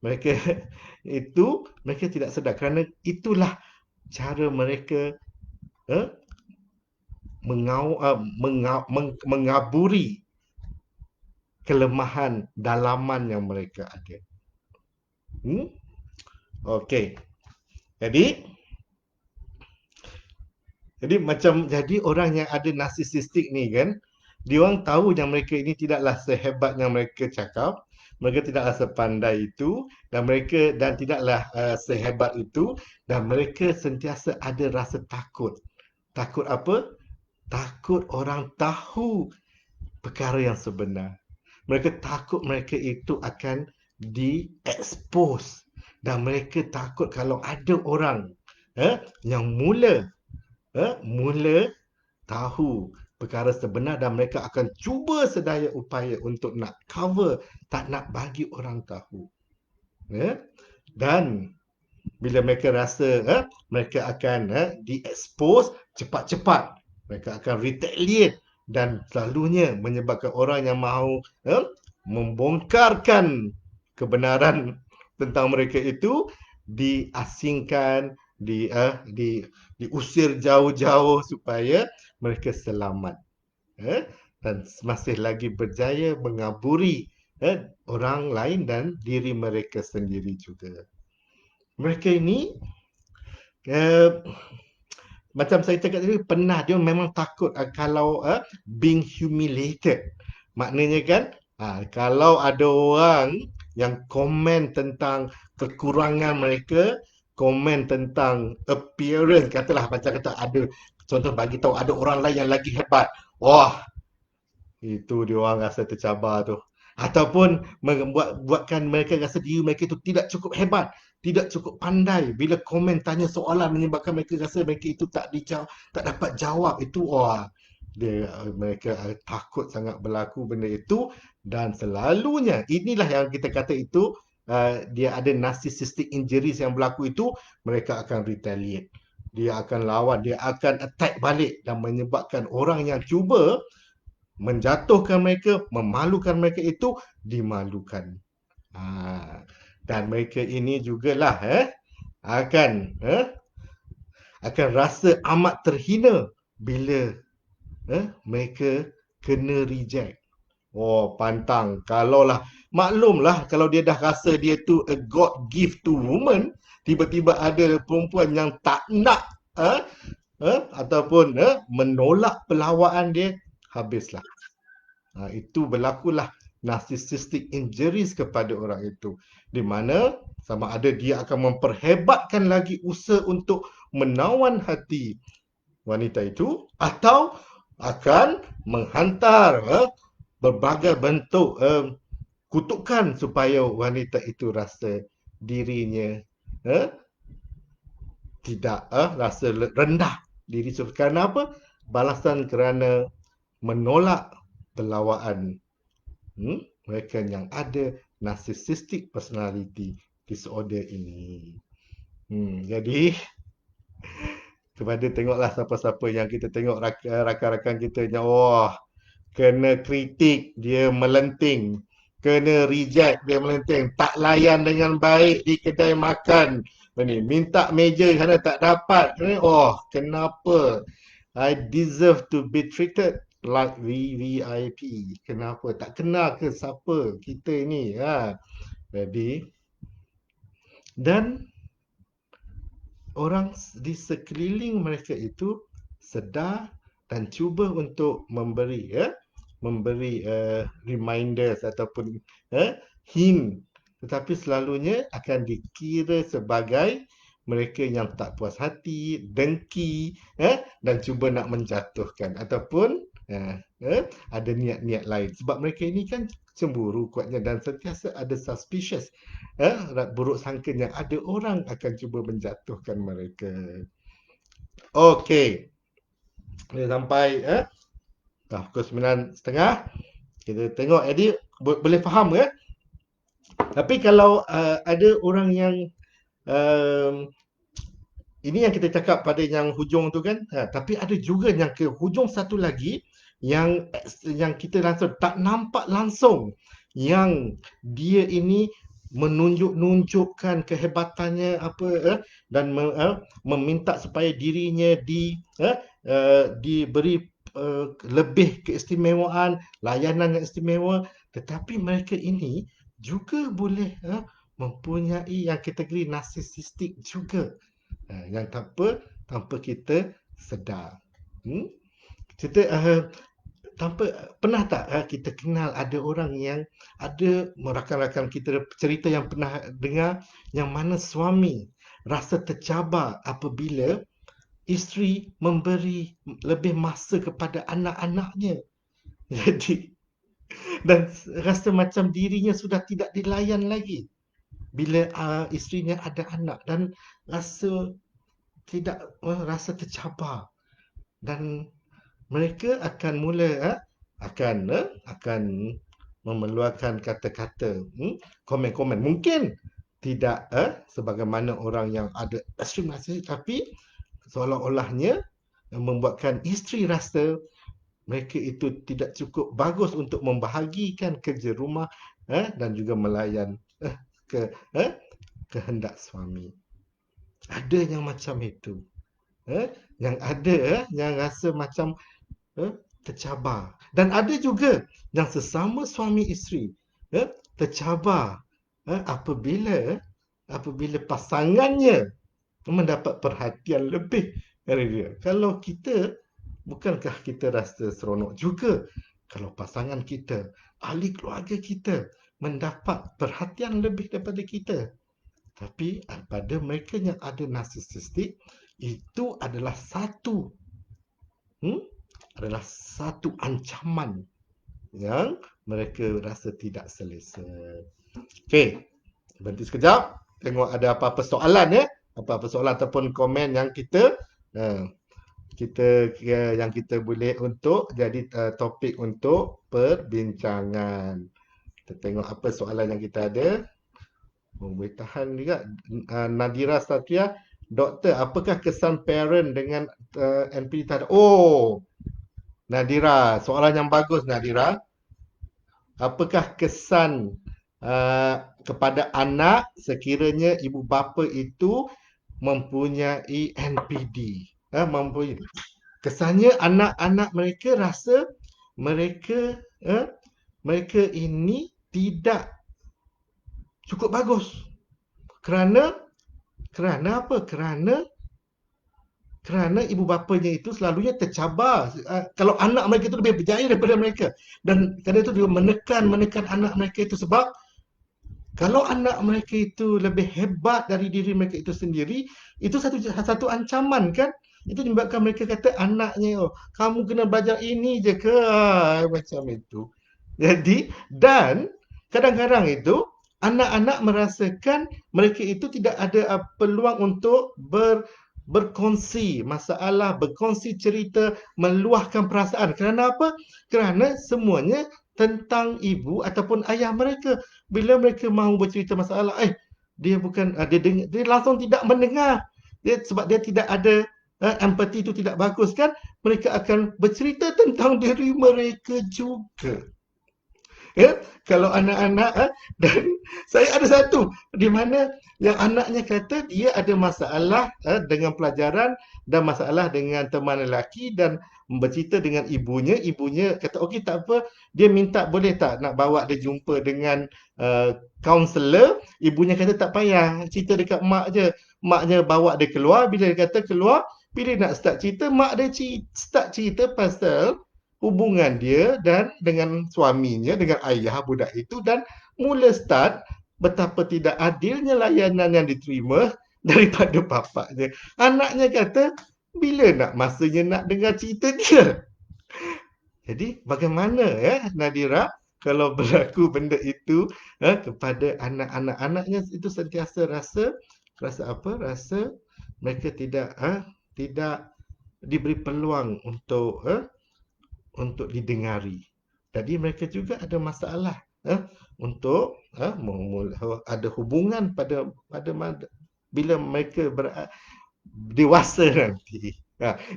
mereka itu mereka tidak sedar, kerana itulah cara mereka mengaburi kelemahan dalaman yang mereka ada. Okey. Jadi orang yang ada narsisistik ni kan, dia orang tahu yang mereka ini tidaklah sehebat yang mereka cakap, mereka tidaklah sepandai itu, dan tidaklah sehebat itu, dan mereka sentiasa ada rasa takut. Takut apa? Takut orang tahu perkara yang sebenar. Mereka takut mereka itu akan di-expose, dan mereka takut kalau ada orang yang mula tahu perkara sebenar, dan mereka akan cuba sedaya upaya untuk nak cover, tak nak bagi orang tahu. Dan bila mereka rasa mereka akan di-expose cepat-cepat, mereka akan retaliate, dan selalunya menyebabkan orang yang mahu membongkarkan kebenaran tentang mereka itu diasingkan, diusir jauh-jauh supaya mereka selamat, dan masih lagi berjaya mengaburi orang lain dan diri mereka sendiri juga. Mereka ini macam saya cakap tadi, dia memang takut kalau being humiliated. Maknanya kan, Kalau ada orang yang komen tentang kekurangan mereka, komen tentang appearance, katalah macam kata ada, contoh bagi tahu ada orang lain yang lagi hebat. Wah, itu dia orang rasa tercabar tu. Ataupun buatkan mereka rasa diri mereka itu tidak cukup hebat, tidak cukup pandai. Bila komen tanya soalan menyebabkan mereka rasa mereka itu tak dapat jawab. Itu wah, mereka takut sangat berlaku benda itu. Dan selalunya inilah yang kita kata itu, dia ada narcissistic injuries yang berlaku itu, mereka akan retaliate. Dia akan lawan, dia akan attack balik dan menyebabkan orang yang cuba menjatuhkan mereka, memalukan mereka itu dimalukan. Ha. Dan mereka ini jugalah akan akan rasa amat terhina bila mereka kena reject. Oh, pantang. Kalaulah maklumlah kalau dia dah rasa dia tu a God gift to woman, tiba-tiba ada perempuan yang tak nak ataupun menolak pelawaan dia, habislah. Itu berlakulah narcissistic injuries kepada orang itu. Di mana sama ada dia akan memperhebatkan lagi usaha untuk menawan hati wanita itu atau akan menghantar berbagai bentuk kutukan supaya wanita itu rasa dirinya eh, tidak rasa rendah diri. Kerana apa? Balasan kerana menolak pelawaan mereka yang ada narcissistic personality disorder ini. Jadi kepada tengoklah siapa-siapa yang kita tengok rakan-rakan kita yang kena kritik dia melenting, kena reject dia melenting, tak layan dengan baik di kedai makan. Ni minta meja kerana tak dapat. Kenapa? I deserve to be treated like VVIP. Kenapa? Tak kenal ke siapa kita ini? Jadi, dan orang di sekeliling mereka itu sedar dan cuba untuk memberi reminders ataupun hint, tetapi selalunya akan dikira sebagai mereka yang tak puas hati, dengki, dan cuba nak menjatuhkan ataupun ada niat-niat lain. Sebab mereka ini kan cemburu kuatnya dan sentiasa ada suspicious, buruk sangka yang ada orang akan cuba menjatuhkan mereka. Okey, sampai pukul 9.30. Kita tengok Eddie boleh faham ke? Tapi kalau ada orang yang ini yang kita cakap pada yang hujung tu kan, tapi ada juga yang ke hujung satu lagi yang kita langsung tak nampak langsung yang dia ini menunjukkan kehebatannya dan meminta supaya dirinya diberi lebih keistimewaan, layanan yang istimewa, tetapi mereka ini juga boleh mempunyai yang kategori narsisistik juga, yang tanpa kita sedar. Kita pernah tak kita kenal ada orang yang ada rakan-rakan kita cerita yang pernah dengar yang mana suami rasa tercabar apabila isteri memberi lebih masa kepada anak-anaknya. Jadi dan rasa macam dirinya sudah tidak dilayan lagi bila isterinya ada anak dan rasa rasa tercabar dan mereka akan mula akan memeluarkan kata-kata, komen-komen. Mungkin tidak sebagaimana orang yang ada extreme narcissism, tapi seolah-olahnya membuatkan isteri rasa mereka itu tidak cukup bagus untuk membahagikan kerja rumah dan juga melayan kehendak suami. Ada yang macam itu. Yang ada yang rasa macam tercabar. Dan ada juga yang sesama suami isteri tercabar apabila pasangannya mendapat perhatian lebih dari dia. Kalau kita, bukankah kita rasa seronok juga kalau pasangan kita ahli keluarga kita mendapat perhatian lebih daripada kita. Tapi pada mereka yang ada narsisistik, itu adalah satu ancaman yang mereka rasa tidak selesa. Okey, berhenti sekejap. Tengok ada apa-apa soalan ya. Apa-apa soalan ataupun komen yang yang kita boleh untuk jadi topik untuk perbincangan. Kita tengok apa soalan yang kita ada. Boleh tahan juga. Nadira Satria, Doktor, apakah kesan parent dengan NPD terhadap... Oh, Nadira, soalan yang bagus Nadira. Apakah kesan kepada anak sekiranya ibu bapa itu mempunyai NPD? Kesannya anak-anak mereka rasa mereka ini tidak cukup bagus. Kerana apa? Kerana ibu bapanya itu selalunya tercabar. Kalau anak mereka itu lebih berjaya daripada mereka. Dan kerana itu dia menekan anak mereka itu sebab kalau anak mereka itu lebih hebat dari diri mereka itu sendiri, itu satu ancaman kan? Itu menyebabkan mereka kata anaknya, oh, kamu kena belajar ini je ke? Macam itu. Jadi, dan kadang-kadang itu anak-anak merasakan mereka itu tidak ada peluang untuk berkongsi masalah, berkongsi cerita, meluahkan perasaan. Kerana apa? Kerana semuanya tentang ibu ataupun ayah mereka. Bila mereka mahu bercerita masalah, dia bukan dia langsung tidak mendengar. Sebab dia tidak ada empati itu tidak bagus kan? Mereka akan bercerita tentang diri mereka juga. Ya, kalau anak-anak dan saya ada satu di mana yang anaknya kata dia ada masalah dengan pelajaran dan masalah dengan teman lelaki dan bercerita dengan ibunya kata okey tak apa, dia minta boleh tak nak bawa dia jumpa dengan kaunselor. Ibunya kata tak payah, cerita dekat maknya bawa dia keluar. Bila dia kata keluar, bila nak start cerita, mak dia start cerita pasal hubungan dia dan dengan suaminya, dengan ayah budak itu, dan mula start betapa tidak adilnya layanan yang diterima daripada bapaknya. Anaknya kata, bila nak masanya nak dengar cerita dia? Jadi bagaimana ya Nadira kalau berlaku benda itu kepada anaknya itu sentiasa rasa apa? Rasa mereka tidak diberi peluang untuk didengari. Jadi mereka juga ada masalah untuk ada hubungan pada bila mereka dewasa nanti.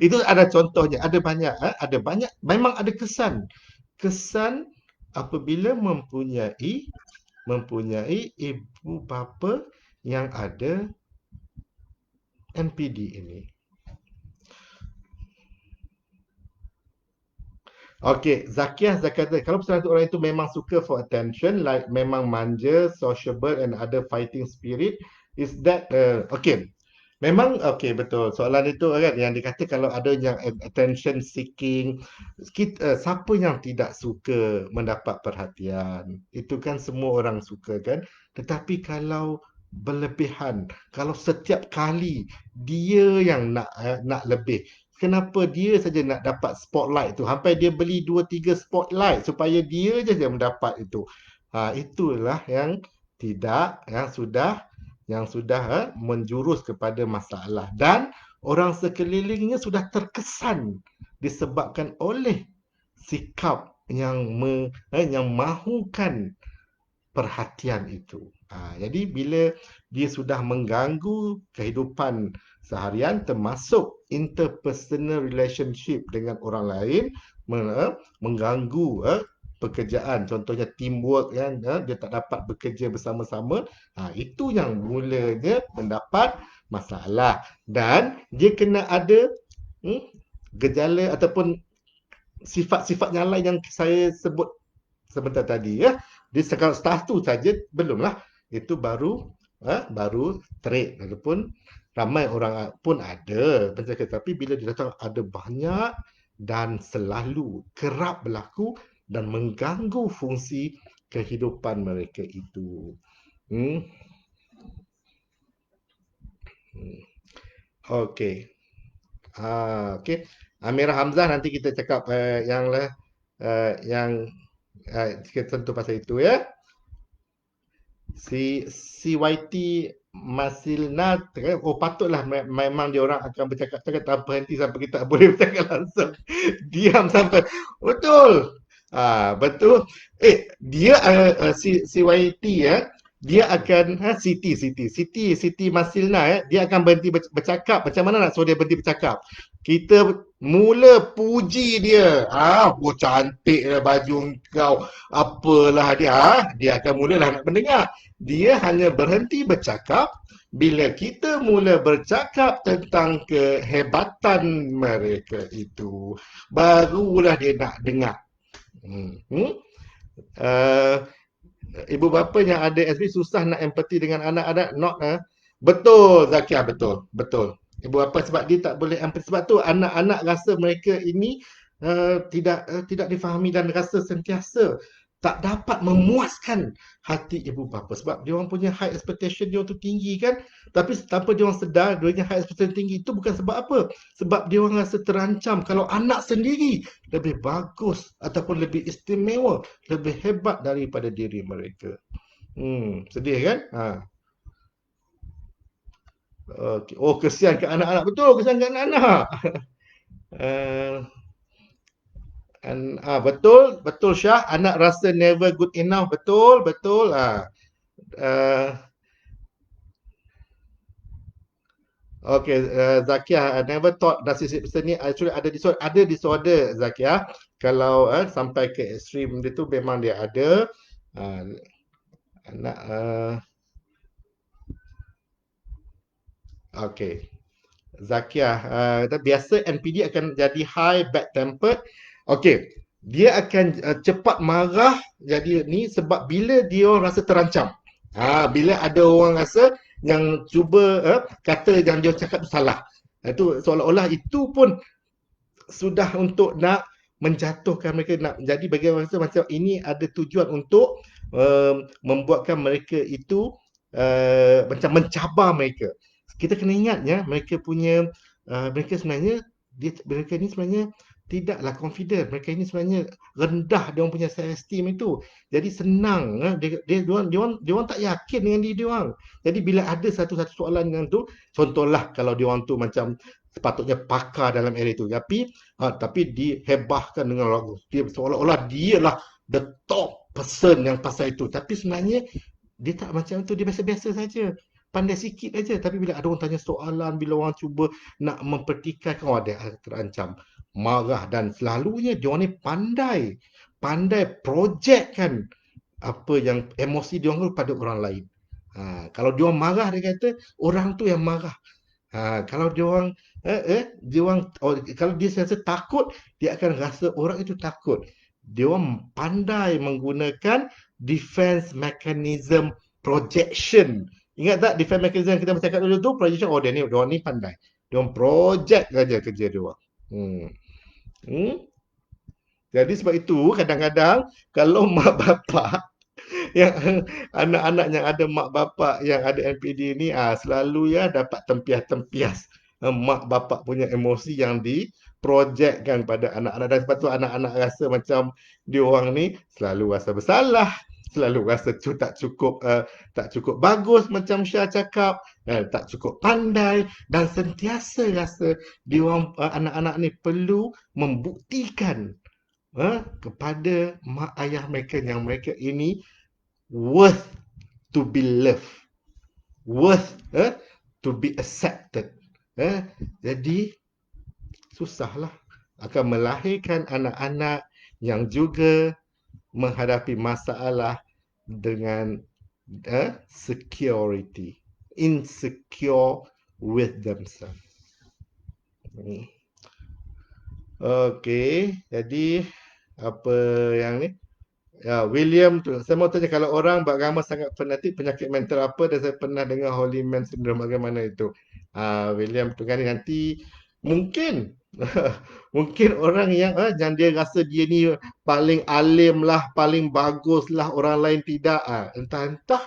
Itu ada contohnya, ada banyak, memang ada kesan apabila mempunyai ibu bapa yang ada NPD ini. Okey, Zakiah kata kalau personality orang itu memang suka for attention, like memang manja, sociable and ada fighting spirit, is that okey. Memang okey betul. Soalan itu kan yang dikata kalau ada yang attention seeking, siapa yang tidak suka mendapat perhatian? Itu kan semua orang suka kan? Tetapi kalau berlebihan, kalau setiap kali dia yang nak lebih, kenapa dia saja nak dapat spotlight tu? Sampai dia beli 2-3 spotlight supaya dia saja mendapat itu. Itulah yang tidak, yang sudah menjurus kepada masalah. Dan orang sekelilingnya sudah terkesan disebabkan oleh sikap yang mahukan perhatian itu. Jadi bila dia sudah mengganggu kehidupan seharian termasuk interpersonal relationship dengan orang lain, mengganggu pekerjaan, contohnya teamwork kan, dia tak dapat bekerja bersama-sama, itu yang mulanya mendapat masalah dan dia kena ada gejala ataupun sifat-sifat yang lain yang saya sebut sebentar tadi ya. Dia sekarang satu saja belumlah, itu baru trait, walaupun ramai orang pun ada penyakit, tapi bila dia datang ada banyak dan selalu kerap berlaku, dan mengganggu fungsi kehidupan mereka itu. Hmm? Hmm. Okey. Okey. Amirah Hamzah nanti kita cakap yang kita tentu pasal itu ya. CYT Masilna, oh patutlah memang dia orang akan bercakap-cakap tanpa henti sampai kita tak boleh bercakap langsung. Diam sampai betul. Betul. Dia CYT ya. Dia akan Siti Masilna ya, dia akan berhenti bercakap. Macam mana nak suruh dia berhenti bercakap? Kita mula puji dia. Oh cantik lah baju kau. Apalah dia. Dia akan mulalah nak mendengar. Dia hanya berhenti bercakap bila kita mula bercakap tentang kehebatan mereka itu. Barulah dia nak dengar. Hmm. Hmm? Uh, Ibu bapa yang ada SB susah nak empati dengan anak-anak. Betul Zakia, betul. Betul. Ibu bapa sebab dia tak boleh empati. Sebab tu anak-anak rasa mereka ini tidak difahami dan rasa sentiasa tak dapat memuaskan hati ibu bapa. Sebab dia orang punya high expectation dia orang tu tinggi kan. Tapi tanpa dia orang sedar, dia punya high expectation tinggi itu bukan sebab apa. Sebab dia orang rasa terancam kalau anak sendiri lebih bagus ataupun lebih istimewa, lebih hebat daripada diri mereka. Sedih kan? Okay. Oh, kesian ke anak-anak. Betul, kesian ke anak-anak. Uh, betul, betul Syah. Anak rasa never good enough. Betul, betul. Uh, okay, Zakia, I never thought narcissistic person ni actually ada disorder Zakia. Kalau sampai ke ekstrim dia tu memang dia ada. Anak okay. Zakia, biasa NPD akan jadi high, bad tempered. Okey, dia akan cepat marah jadi ni sebab bila dia orang rasa terancam. Bila ada orang rasa yang cuba kata yang dia cakap tu salah. Itu seolah-olah itu pun sudah untuk nak menjatuhkan mereka, nak jadi bagi orang rasa macam ini ada tujuan untuk membuatkan mereka itu macam mencabar mereka. Kita kena ingat ya, mereka sebenarnya mereka ni sebenarnya tidaklah confident. Mereka ini sebenarnya rendah dia orang punya self esteem itu. Jadi senang dia orang tak yakin dengan diri dia orang. Jadi bila ada satu-satu soalan dengan tu, contohlah kalau dia orang tu macam sepatutnya pakar dalam area itu, tapi dihebahkan dengan lagu. Dia seolah-olah dialah the top person yang pasal itu. Tapi sebenarnya dia tak macam tu, dia biasa-biasa saja. Pandai sikit aja, tapi bila ada orang tanya soalan, bila orang cuba nak mempertikaikan, dia terancam, marah dan selalunya dia orang ni pandai projekkan apa yang emosi dia orang pada orang lain. Kalau dia orang marah, dia kata orang tu yang marah. Kalau dia orang kalau dia rasa takut, dia akan rasa orang itu takut. Dia orang pandai menggunakan defense mechanism projection. Ingat tak defense mechanism yang kita bercakap dulu tu? Projection. Oh, dia orang ni pandai. Dia orang project saja kerja dia orang. Hmm. Hmm? Jadi sebab itu kadang-kadang kalau mak bapak yang anak-anak yang ada mak bapak yang ada NPD ni selalu ya dapat tempias-tempias mak bapak punya emosi yang diprojekkan pada anak-anak, dan sebab tu anak-anak rasa macam dia orang ni selalu rasa bersalah, selalu rasa tak cukup bagus macam Syah cakap, tak cukup pandai, dan sentiasa rasa dia orang anak-anak ni perlu membuktikan kepada mak ayah mereka yang mereka ini worth to be loved, worth to be accepted. Jadi susahlah akan melahirkan anak-anak yang juga menghadapi masalah dengan security, insecure with themselves. Okey, jadi apa yang ni? Ya, William tu. Saya mau tanya, kalau orang beragama sangat fanatik, penyakit mental apa? Dan saya pernah dengar Holy Man Syndrome, bagaimana itu? William tu kan nanti Mungkin. Mungkin orang yang dia rasa dia ni paling alim lah, paling bagus lah, orang lain tidak. Entah-entah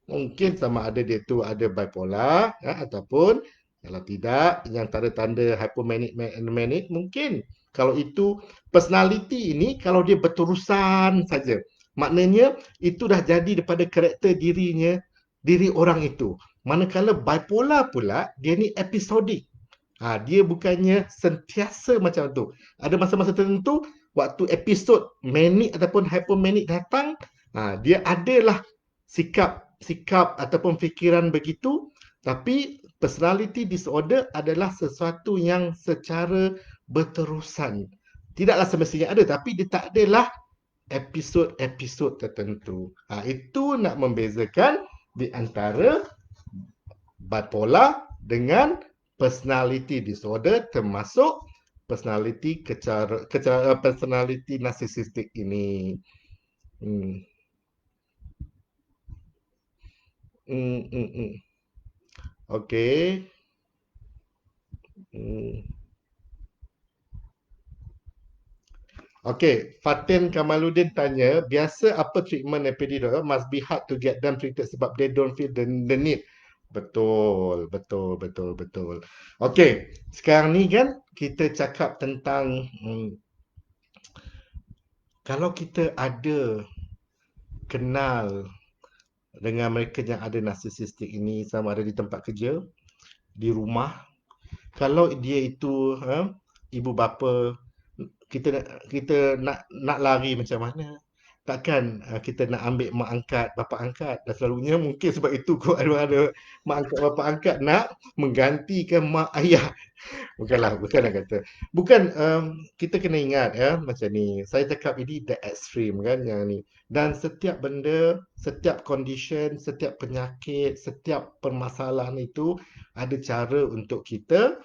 mungkin sama ada dia tu ada bipolar ataupun kalau tidak yang tanda-tanda hypomanic manic mungkin. Kalau itu personality ini kalau dia berterusan saja. Maknanya itu dah jadi daripada karakter diri orang itu. Manakala bipolar pula dia ni episodik. Dia bukannya sentiasa macam tu. Ada masa-masa tertentu waktu episod manic ataupun hypomanic datang, dia adalah sikap ataupun fikiran begitu, tapi personality disorder adalah sesuatu yang secara berterusan. Tidaklah semestinya ada, tapi dia tak adalah episod-episod tertentu. Itu nak membezakan di antara bipolar dengan personality disorder, termasuk personality narcissistic ini. Hmm. Okey. Hmm. Okey, Fatin Kamaluddin tanya, biasa apa treatment epidural must be hard to get them treated sebab they don't feel the need. Betul, betul, betul, betul. Okey, sekarang ni kan kita cakap tentang kalau kita ada kenal dengan mereka yang ada narsisistik ini sama ada di tempat kerja, di rumah, kalau dia itu ibu bapa, kita nak lari macam mana? Takkan kita nak ambil mak angkat, bapa angkat. Dan selalunya mungkin sebab itu kau ada mak angkat, bapa angkat nak menggantikan mak ayah. Bukanlah, bukan nak kata. Bukan, kita kena ingat macam ni. Saya cakap ini the extreme kan yang ni. Dan setiap benda, setiap condition, setiap penyakit, setiap permasalahan itu ada cara untuk kita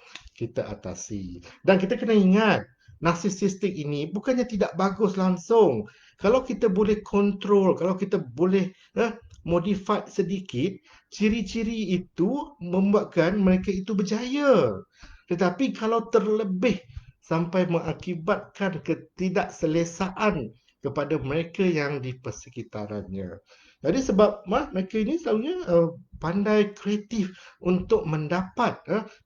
atasi. Dan kita kena ingat, narsisistik ini bukannya tidak bagus langsung. Kalau kita boleh kontrol, kalau kita boleh modify sedikit, ciri-ciri itu membuatkan mereka itu berjaya. Tetapi kalau terlebih sampai mengakibatkan ketidakselesaan kepada mereka yang di persekitarannya. Jadi sebab mereka ini selalunya pandai kreatif untuk mendapat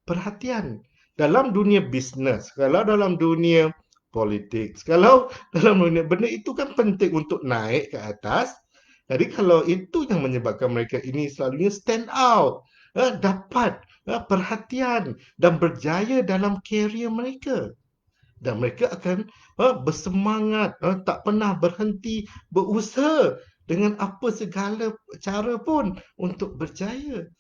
perhatian dalam dunia bisnes, kalau dalam dunia politik, kalau dalam dunia benda itu kan penting untuk naik ke atas. Jadi kalau itu yang menyebabkan mereka ini selalunya stand out, dapat perhatian dan berjaya dalam karier mereka. Dan mereka akan bersemangat, tak pernah berhenti berusaha dengan apa segala cara pun untuk berjaya.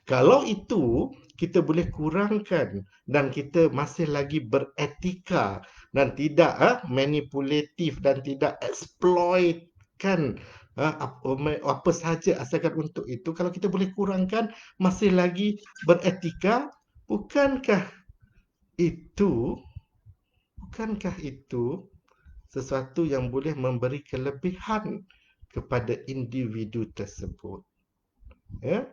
Kalau itu kita boleh kurangkan dan kita masih lagi beretika dan tidak manipulatif dan tidak exploitkan apa sahaja asalkan untuk itu, kalau kita boleh kurangkan masih lagi beretika, bukankah itu bukankah itu sesuatu yang boleh memberi kelebihan kepada individu tersebut? Ya?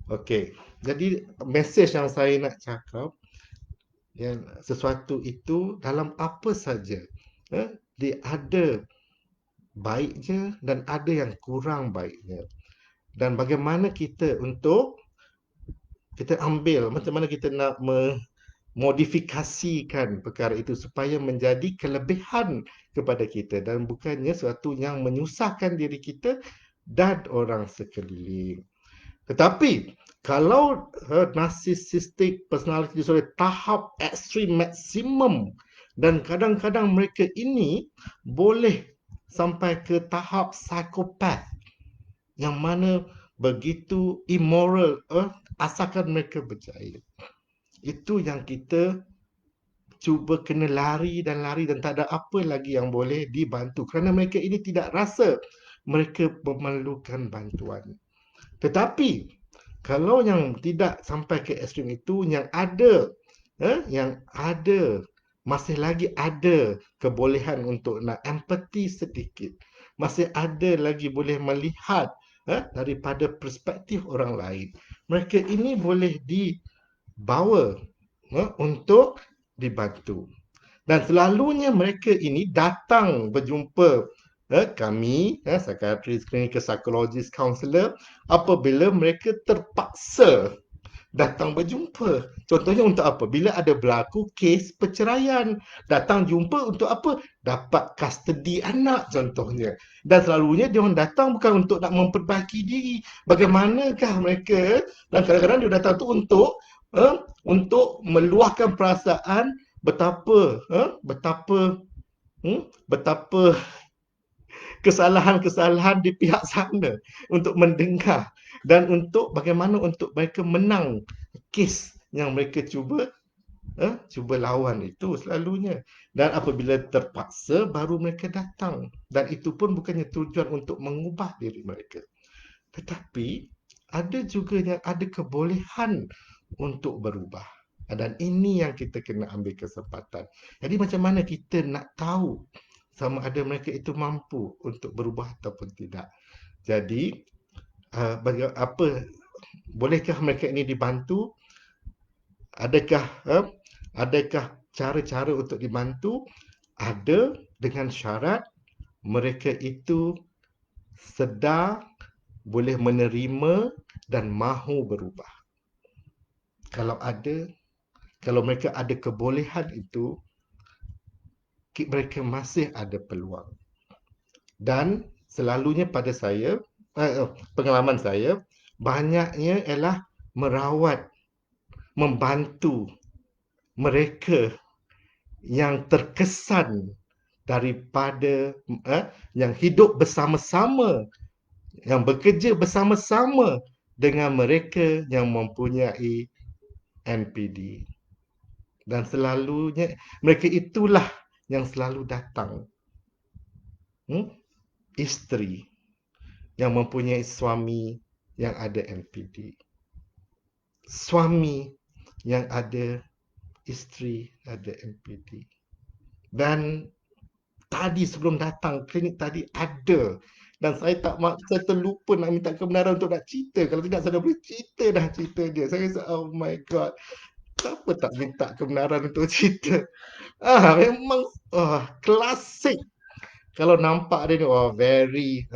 Okey, jadi mesej yang saya nak cakap, yang sesuatu itu dalam apa saja, dia ada baiknya dan ada yang kurang baiknya. Dan bagaimana kita untuk kita ambil, macam mana kita nak memodifikasikan perkara itu supaya menjadi kelebihan kepada kita dan bukannya sesuatu yang menyusahkan diri kita dan orang sekeliling. Tetapi kalau narcissistic personality disorder tahap ekstrim maksimum dan kadang-kadang mereka ini boleh sampai ke tahap psikopat yang mana begitu immoral asalkan mereka berjaya. Itu yang kita cuba kena lari dan tak ada apa lagi yang boleh dibantu kerana mereka ini tidak rasa mereka memerlukan bantuan. Tetapi kalau yang tidak sampai ke ekstrim itu, yang ada masih lagi ada kebolehan untuk nak empathy sedikit, masih ada lagi boleh melihat daripada perspektif orang lain. Mereka ini boleh dibawa untuk dibantu. Dan selalunya mereka ini datang berjumpa kami, psychiatrist, clinical psychologist, counselor, apabila mereka terpaksa datang berjumpa. Contohnya untuk apa? Bila ada berlaku kes perceraian. Datang jumpa untuk apa? Dapat custody anak contohnya. Dan selalunya dia orang datang bukan untuk nak memperbaiki diri. Bagaimanakah mereka, dan kadang-kadang dia datang tu untuk meluahkan perasaan betapa kesalahan-kesalahan di pihak sana untuk mendengar dan untuk bagaimana untuk mereka menang kes yang mereka cuba lawan itu selalunya. Dan apabila terpaksa baru mereka datang, dan itu pun bukannya tujuan untuk mengubah diri mereka, tetapi ada juga yang ada kebolehan untuk berubah. Dan ini yang kita kena ambil kesempatan. Jadi macam mana kita nak tahu sama ada mereka itu mampu untuk berubah ataupun tidak. Jadi bolehkah mereka ini dibantu? Adakah adakah cara-cara untuk dibantu? Ada, dengan syarat mereka itu sedar, boleh menerima dan mahu berubah. Kalau mereka ada kebolehan itu, mereka masih ada peluang. Dan selalunya pada saya, pengalaman saya, banyaknya ialah merawat, membantu mereka yang terkesan daripada yang hidup bersama-sama, yang bekerja bersama-sama dengan mereka yang mempunyai NPD. Dan selalunya mereka itulah yang selalu datang. Isteri yang mempunyai suami yang ada NPD. Suami yang ada isteri ada NPD. Dan tadi sebelum datang klinik tadi ada, dan saya terlupa nak minta kebenaran untuk nak cerita. Kalau tidak saya dah boleh cerita dah cerita dia. Saya rasa oh my god, kenapa tak minta kebenaran untuk cerita. Memang klasik. Kalau nampak dia ni very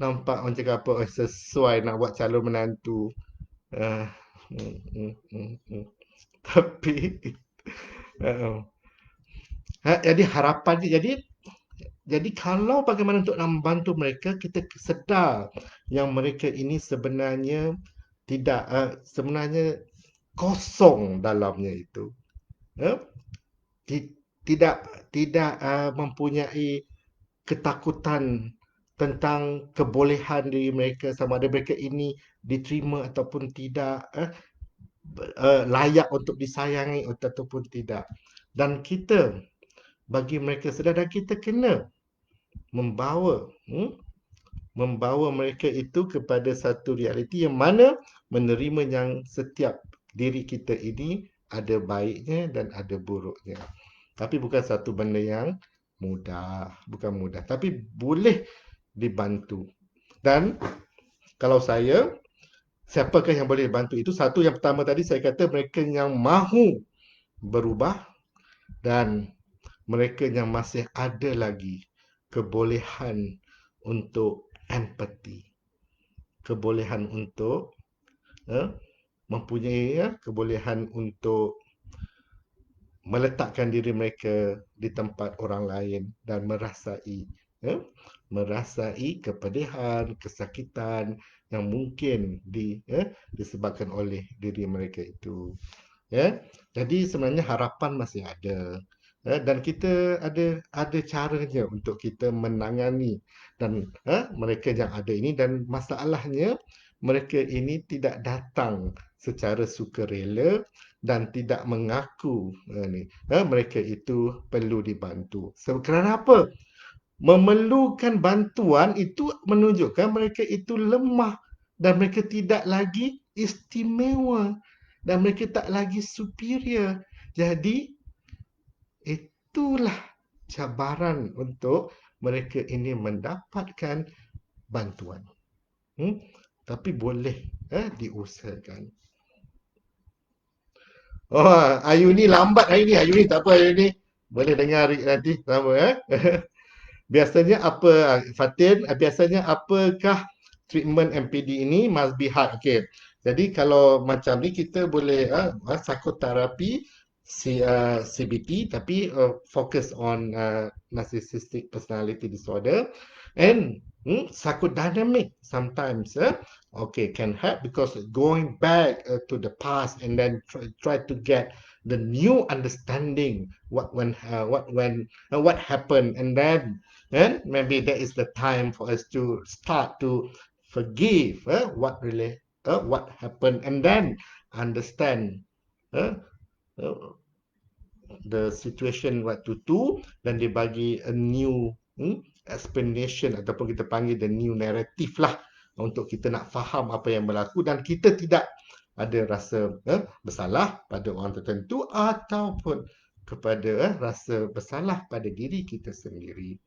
nampak macam apa sesuai nak buat calon menantu. Ah, mm, mm, mm, mm. Tapi jadi harapan jadi kalau bagaimana untuk membantu mereka, kita sedar yang mereka ini sebenarnya sebenarnya kosong dalamnya itu. Tidak mempunyai ketakutan tentang kebolehan diri mereka, sama ada mereka ini diterima ataupun tidak, layak untuk disayangi ataupun tidak. Dan kita bagi mereka sedar, dan kita kena membawa mereka itu kepada satu realiti yang mana menerima yang setiap diri kita ini ada baiknya dan ada buruknya. Tapi bukan satu benda yang bukan mudah, tapi boleh dibantu. Dan kalau siapakah yang boleh bantu itu? Satu, yang pertama tadi saya kata mereka yang mahu berubah, dan mereka yang masih ada lagi kebolehan untuk empati, kebolehan untuk mempunyai kebolehan untuk meletakkan diri mereka di tempat orang lain dan merasai kepedihan, kesakitan yang mungkin disebabkan oleh diri mereka itu. Jadi sebenarnya harapan masih ada. Dan kita ada caranya untuk kita menangani dan mereka yang ada ini. Dan masalahnya mereka ini tidak datang secara sukarela dan tidak mengaku mereka itu perlu dibantu. Kerana apa? Memerlukan bantuan itu menunjukkan mereka itu lemah dan mereka tidak lagi istimewa dan mereka tak lagi superior. Jadi itulah cabaran untuk mereka ini mendapatkan bantuan. Tapi boleh diusahakan. Oh, Ayu ni lambat hari ni. Ayu ni tak apa Ayu ni. Boleh dengar nanti sama Biasanya apa Fatin, biasanya apakah treatment MPD ini must be hard. Okey. Jadi kalau macam ni kita boleh psikoterapi CBT tapi focus on narcissistic personality disorder and psychodynamic sometimes okay can help because going back to the past and then try to get the new understanding what happened and then maybe that is the time for us to start to forgive what happened and then understand uh, uh, the situation waktu tu dan dia bagi a new explanation ataupun kita panggil the new narrative lah untuk kita nak faham apa yang berlaku dan kita tidak ada rasa bersalah pada orang tertentu ataupun kepada rasa bersalah pada diri kita sendiri.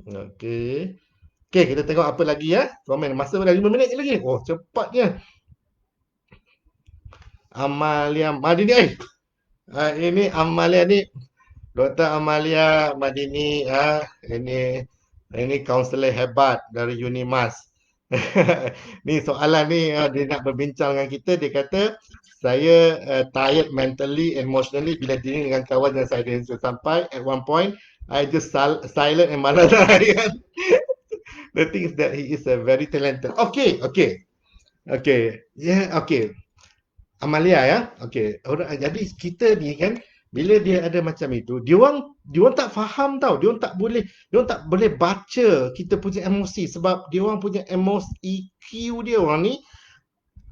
Okey. Okey, kita tengok apa lagi ya. Komen masa dah 5 minit lagi. Oh, cepatnya. Amalia Madini. Ini Amalia ni Dr. Amalia Madini ini kaunselor hebat dari Unimas. Ni soalan ni dia nak berbincang dengan kita. Dia kata saya tired mentally, emotionally bila dealing dengan kawan yang saya sampai at one point I just silent and malas harian. The thing is that he is a very talented. Okay. Yeah, okay. Amalia ya. Okay. Jadi kita ni kan bila dia ada macam itu, dia orang tak faham tau. Dia orang tak boleh baca kita punya emosi sebab dia orang punya emosi EQ dia orang ni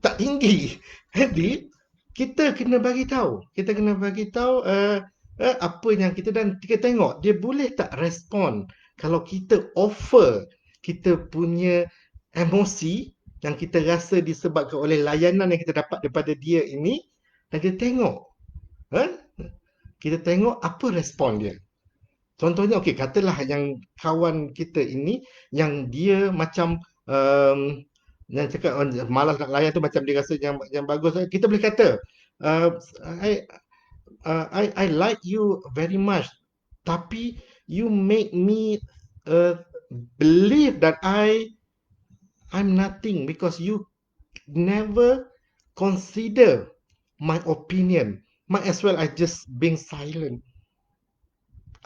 tak tinggi. Jadi kita kena bagi tahu. Kita kena bagi tahu apa yang kita dan kita tengok dia boleh tak respon kalau kita offer kita punya emosi yang kita rasa disebabkan oleh layanan yang kita dapat daripada dia ini dan kita tengok kita tengok apa respon dia. Contohnya okey katalah yang kawan kita ini yang dia macam yang cakap malas nak layan tu macam dia rasa yang bagus kita boleh kata uh, I I like you very much tapi you make me believe that I'm nothing because you never consider my opinion. Might as well I just being silent.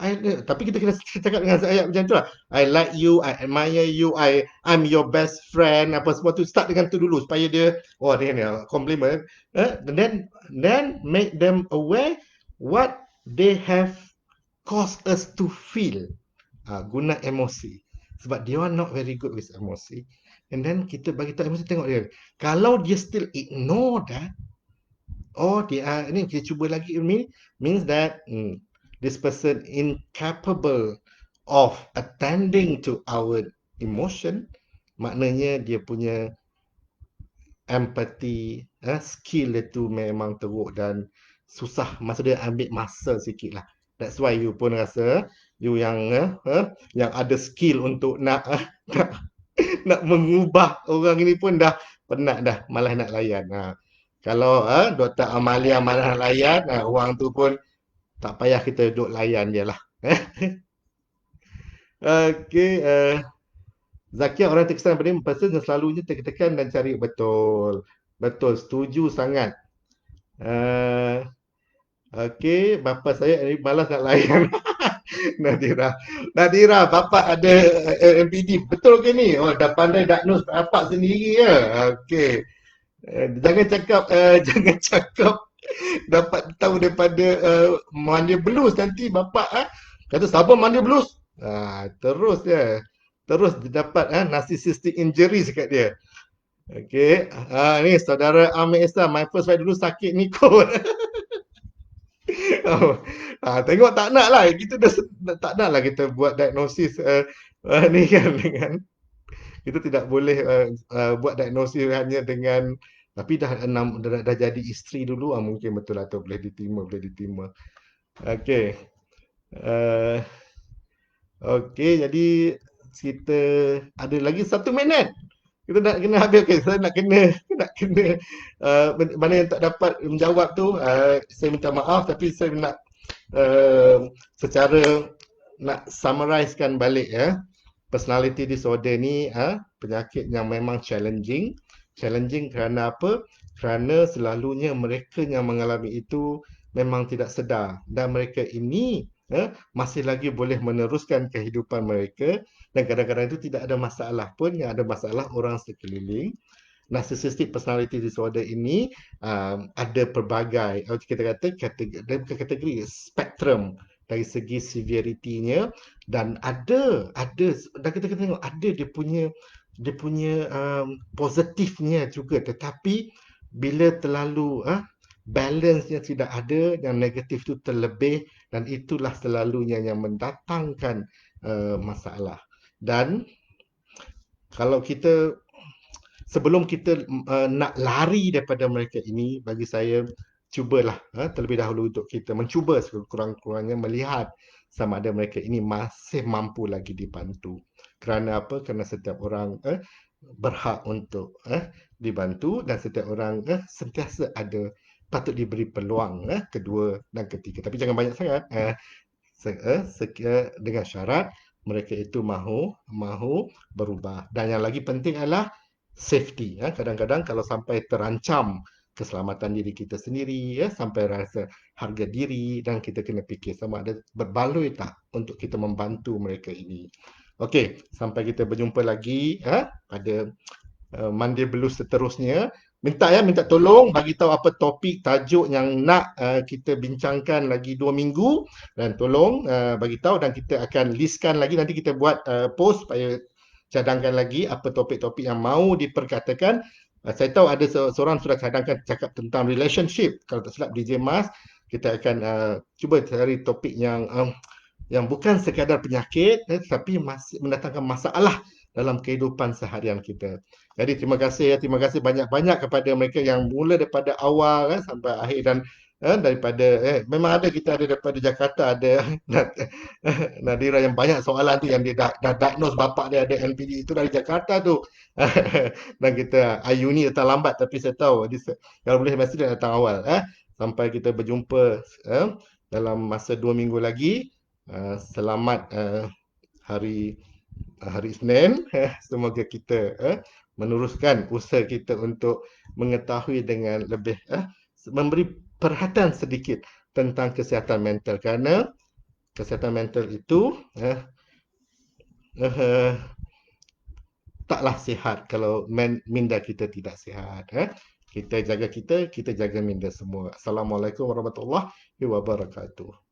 Tapi kita kena cakap dengan ayat macam tu lah. I like you, I admire you, I'm your best friend, apa semua tu. Start dengan tu dulu supaya dia, dia ni compliment. Then make them aware what they have caused us to feel. Guna emosi. Sebab dia orang not very good with emosi. And then kita bagi tahu emosi, tengok dia. Kalau dia still ignore that, dia ni kita cuba lagi means that this person incapable of attending to our emotion, maknanya dia punya empathy skill itu memang teruk dan susah, maksudnya ambil masa sikit lah. That's why you pun rasa you yang ada skill untuk nak nak mengubah orang ini pun dah penat dah, malas nak layan. Kalau Dr. Amalia malas nak layan, orang tu pun tak payah kita duduk layan dia lah. Okey, Zakia orang terkesan pada person yang selalunya tertekan dan cari betul. Betul, setuju sangat. Okey, bapa saya ni malas nak layan. Nadira, bapa ada MPD. Betul ke ni? Dah pandai diagnose bapa sendiri ya. Okey. Jangan cakap dapat tahu daripada mandi blues nanti bapa kata siapa mandi blues terus dapat narcissistic injuries kat dia. Okey, ni saudara Amir Islam, my first wife dulu sakit ni kot. Tengok tak nak lah kita tak nak lah kita buat diagnosis ni kan dengan kita tidak boleh buat diagnosis hanya dengan tapi dah jadi isteri dulu mungkin betul atau boleh diterima. Okey. Okey, jadi kita ada lagi 1 minit. Kita nak kena habis, okey, saya nak kena nak kena mana yang tak dapat menjawab tu, saya minta maaf, tapi saya nak secara nak summarizekan balik ya. Personality disorder ni penyakit yang memang challenging. Challenging kerana apa? Kerana selalunya mereka yang mengalami itu memang tidak sedar, dan mereka ini masih lagi boleh meneruskan kehidupan mereka, dan kadang-kadang itu tidak ada masalah pun, yang ada masalah orang sekeliling. Narcissistic personality disorder ini ada pelbagai, kita kata kategori spektrum dari segi severity-nya, dan dan kita kena tengok ada dia punya positifnya juga, tetapi bila terlalu balance-nya tidak ada, yang negatif itu terlebih, dan itulah selalunya yang mendatangkan masalah. Dan kalau kita sebelum kita nak lari daripada mereka ini, bagi saya cubalah terlebih dahulu untuk kita mencuba sekurang-kurangnya melihat sama ada mereka ini masih mampu lagi dibantu. Kerana apa? Kerana setiap orang berhak untuk dibantu, dan setiap orang sentiasa ada patut diberi peluang kedua dan ketiga. Tapi jangan banyak sangat. Dengan syarat mereka itu mahu berubah. Dan yang lagi penting adalah safety. Kadang-kadang kalau sampai terancam keselamatan diri kita sendiri, sampai rasa harga diri, dan kita kena fikir sama ada berbaloi tak untuk kita membantu mereka ini. Okey, sampai kita berjumpa lagi pada Monday Blues seterusnya. Minta tolong bagi tahu apa topik tajuk yang nak kita bincangkan lagi 2 minggu, dan tolong bagi tahu, dan kita akan listkan lagi, nanti kita buat post supaya cadangkan lagi apa topik-topik yang mau diperkatakan. Saya tahu ada seorang sudah cadangkan cakap tentang relationship, kalau tak silap DJ Mas. Kita akan cuba cari topik yang bukan sekadar penyakit, tetapi masih mendatangkan masalah dalam kehidupan seharian kita. Jadi terima kasih banyak-banyak kepada mereka yang mula daripada awal sampai akhir, dan daripada memang ada, kita ada daripada Jakarta, ada Nadira yang banyak soalan tu, yang dia dah diagnose bapak dia ada NPD, itu dari Jakarta tu. Dan kita Ayuni datang lambat, tapi saya tahu kalau boleh mesti dia datang awal. Sampai kita berjumpa dalam masa 2 minggu lagi. Selamat hari Isnin. Semoga kita meneruskan usaha kita untuk mengetahui dengan lebih memberi perhatian sedikit tentang kesihatan mental, kerana kesihatan mental itu taklah sihat kalau minda kita tidak sihat. Kita jaga kita jaga minda semua. Assalamualaikum warahmatullahi wabarakatuh.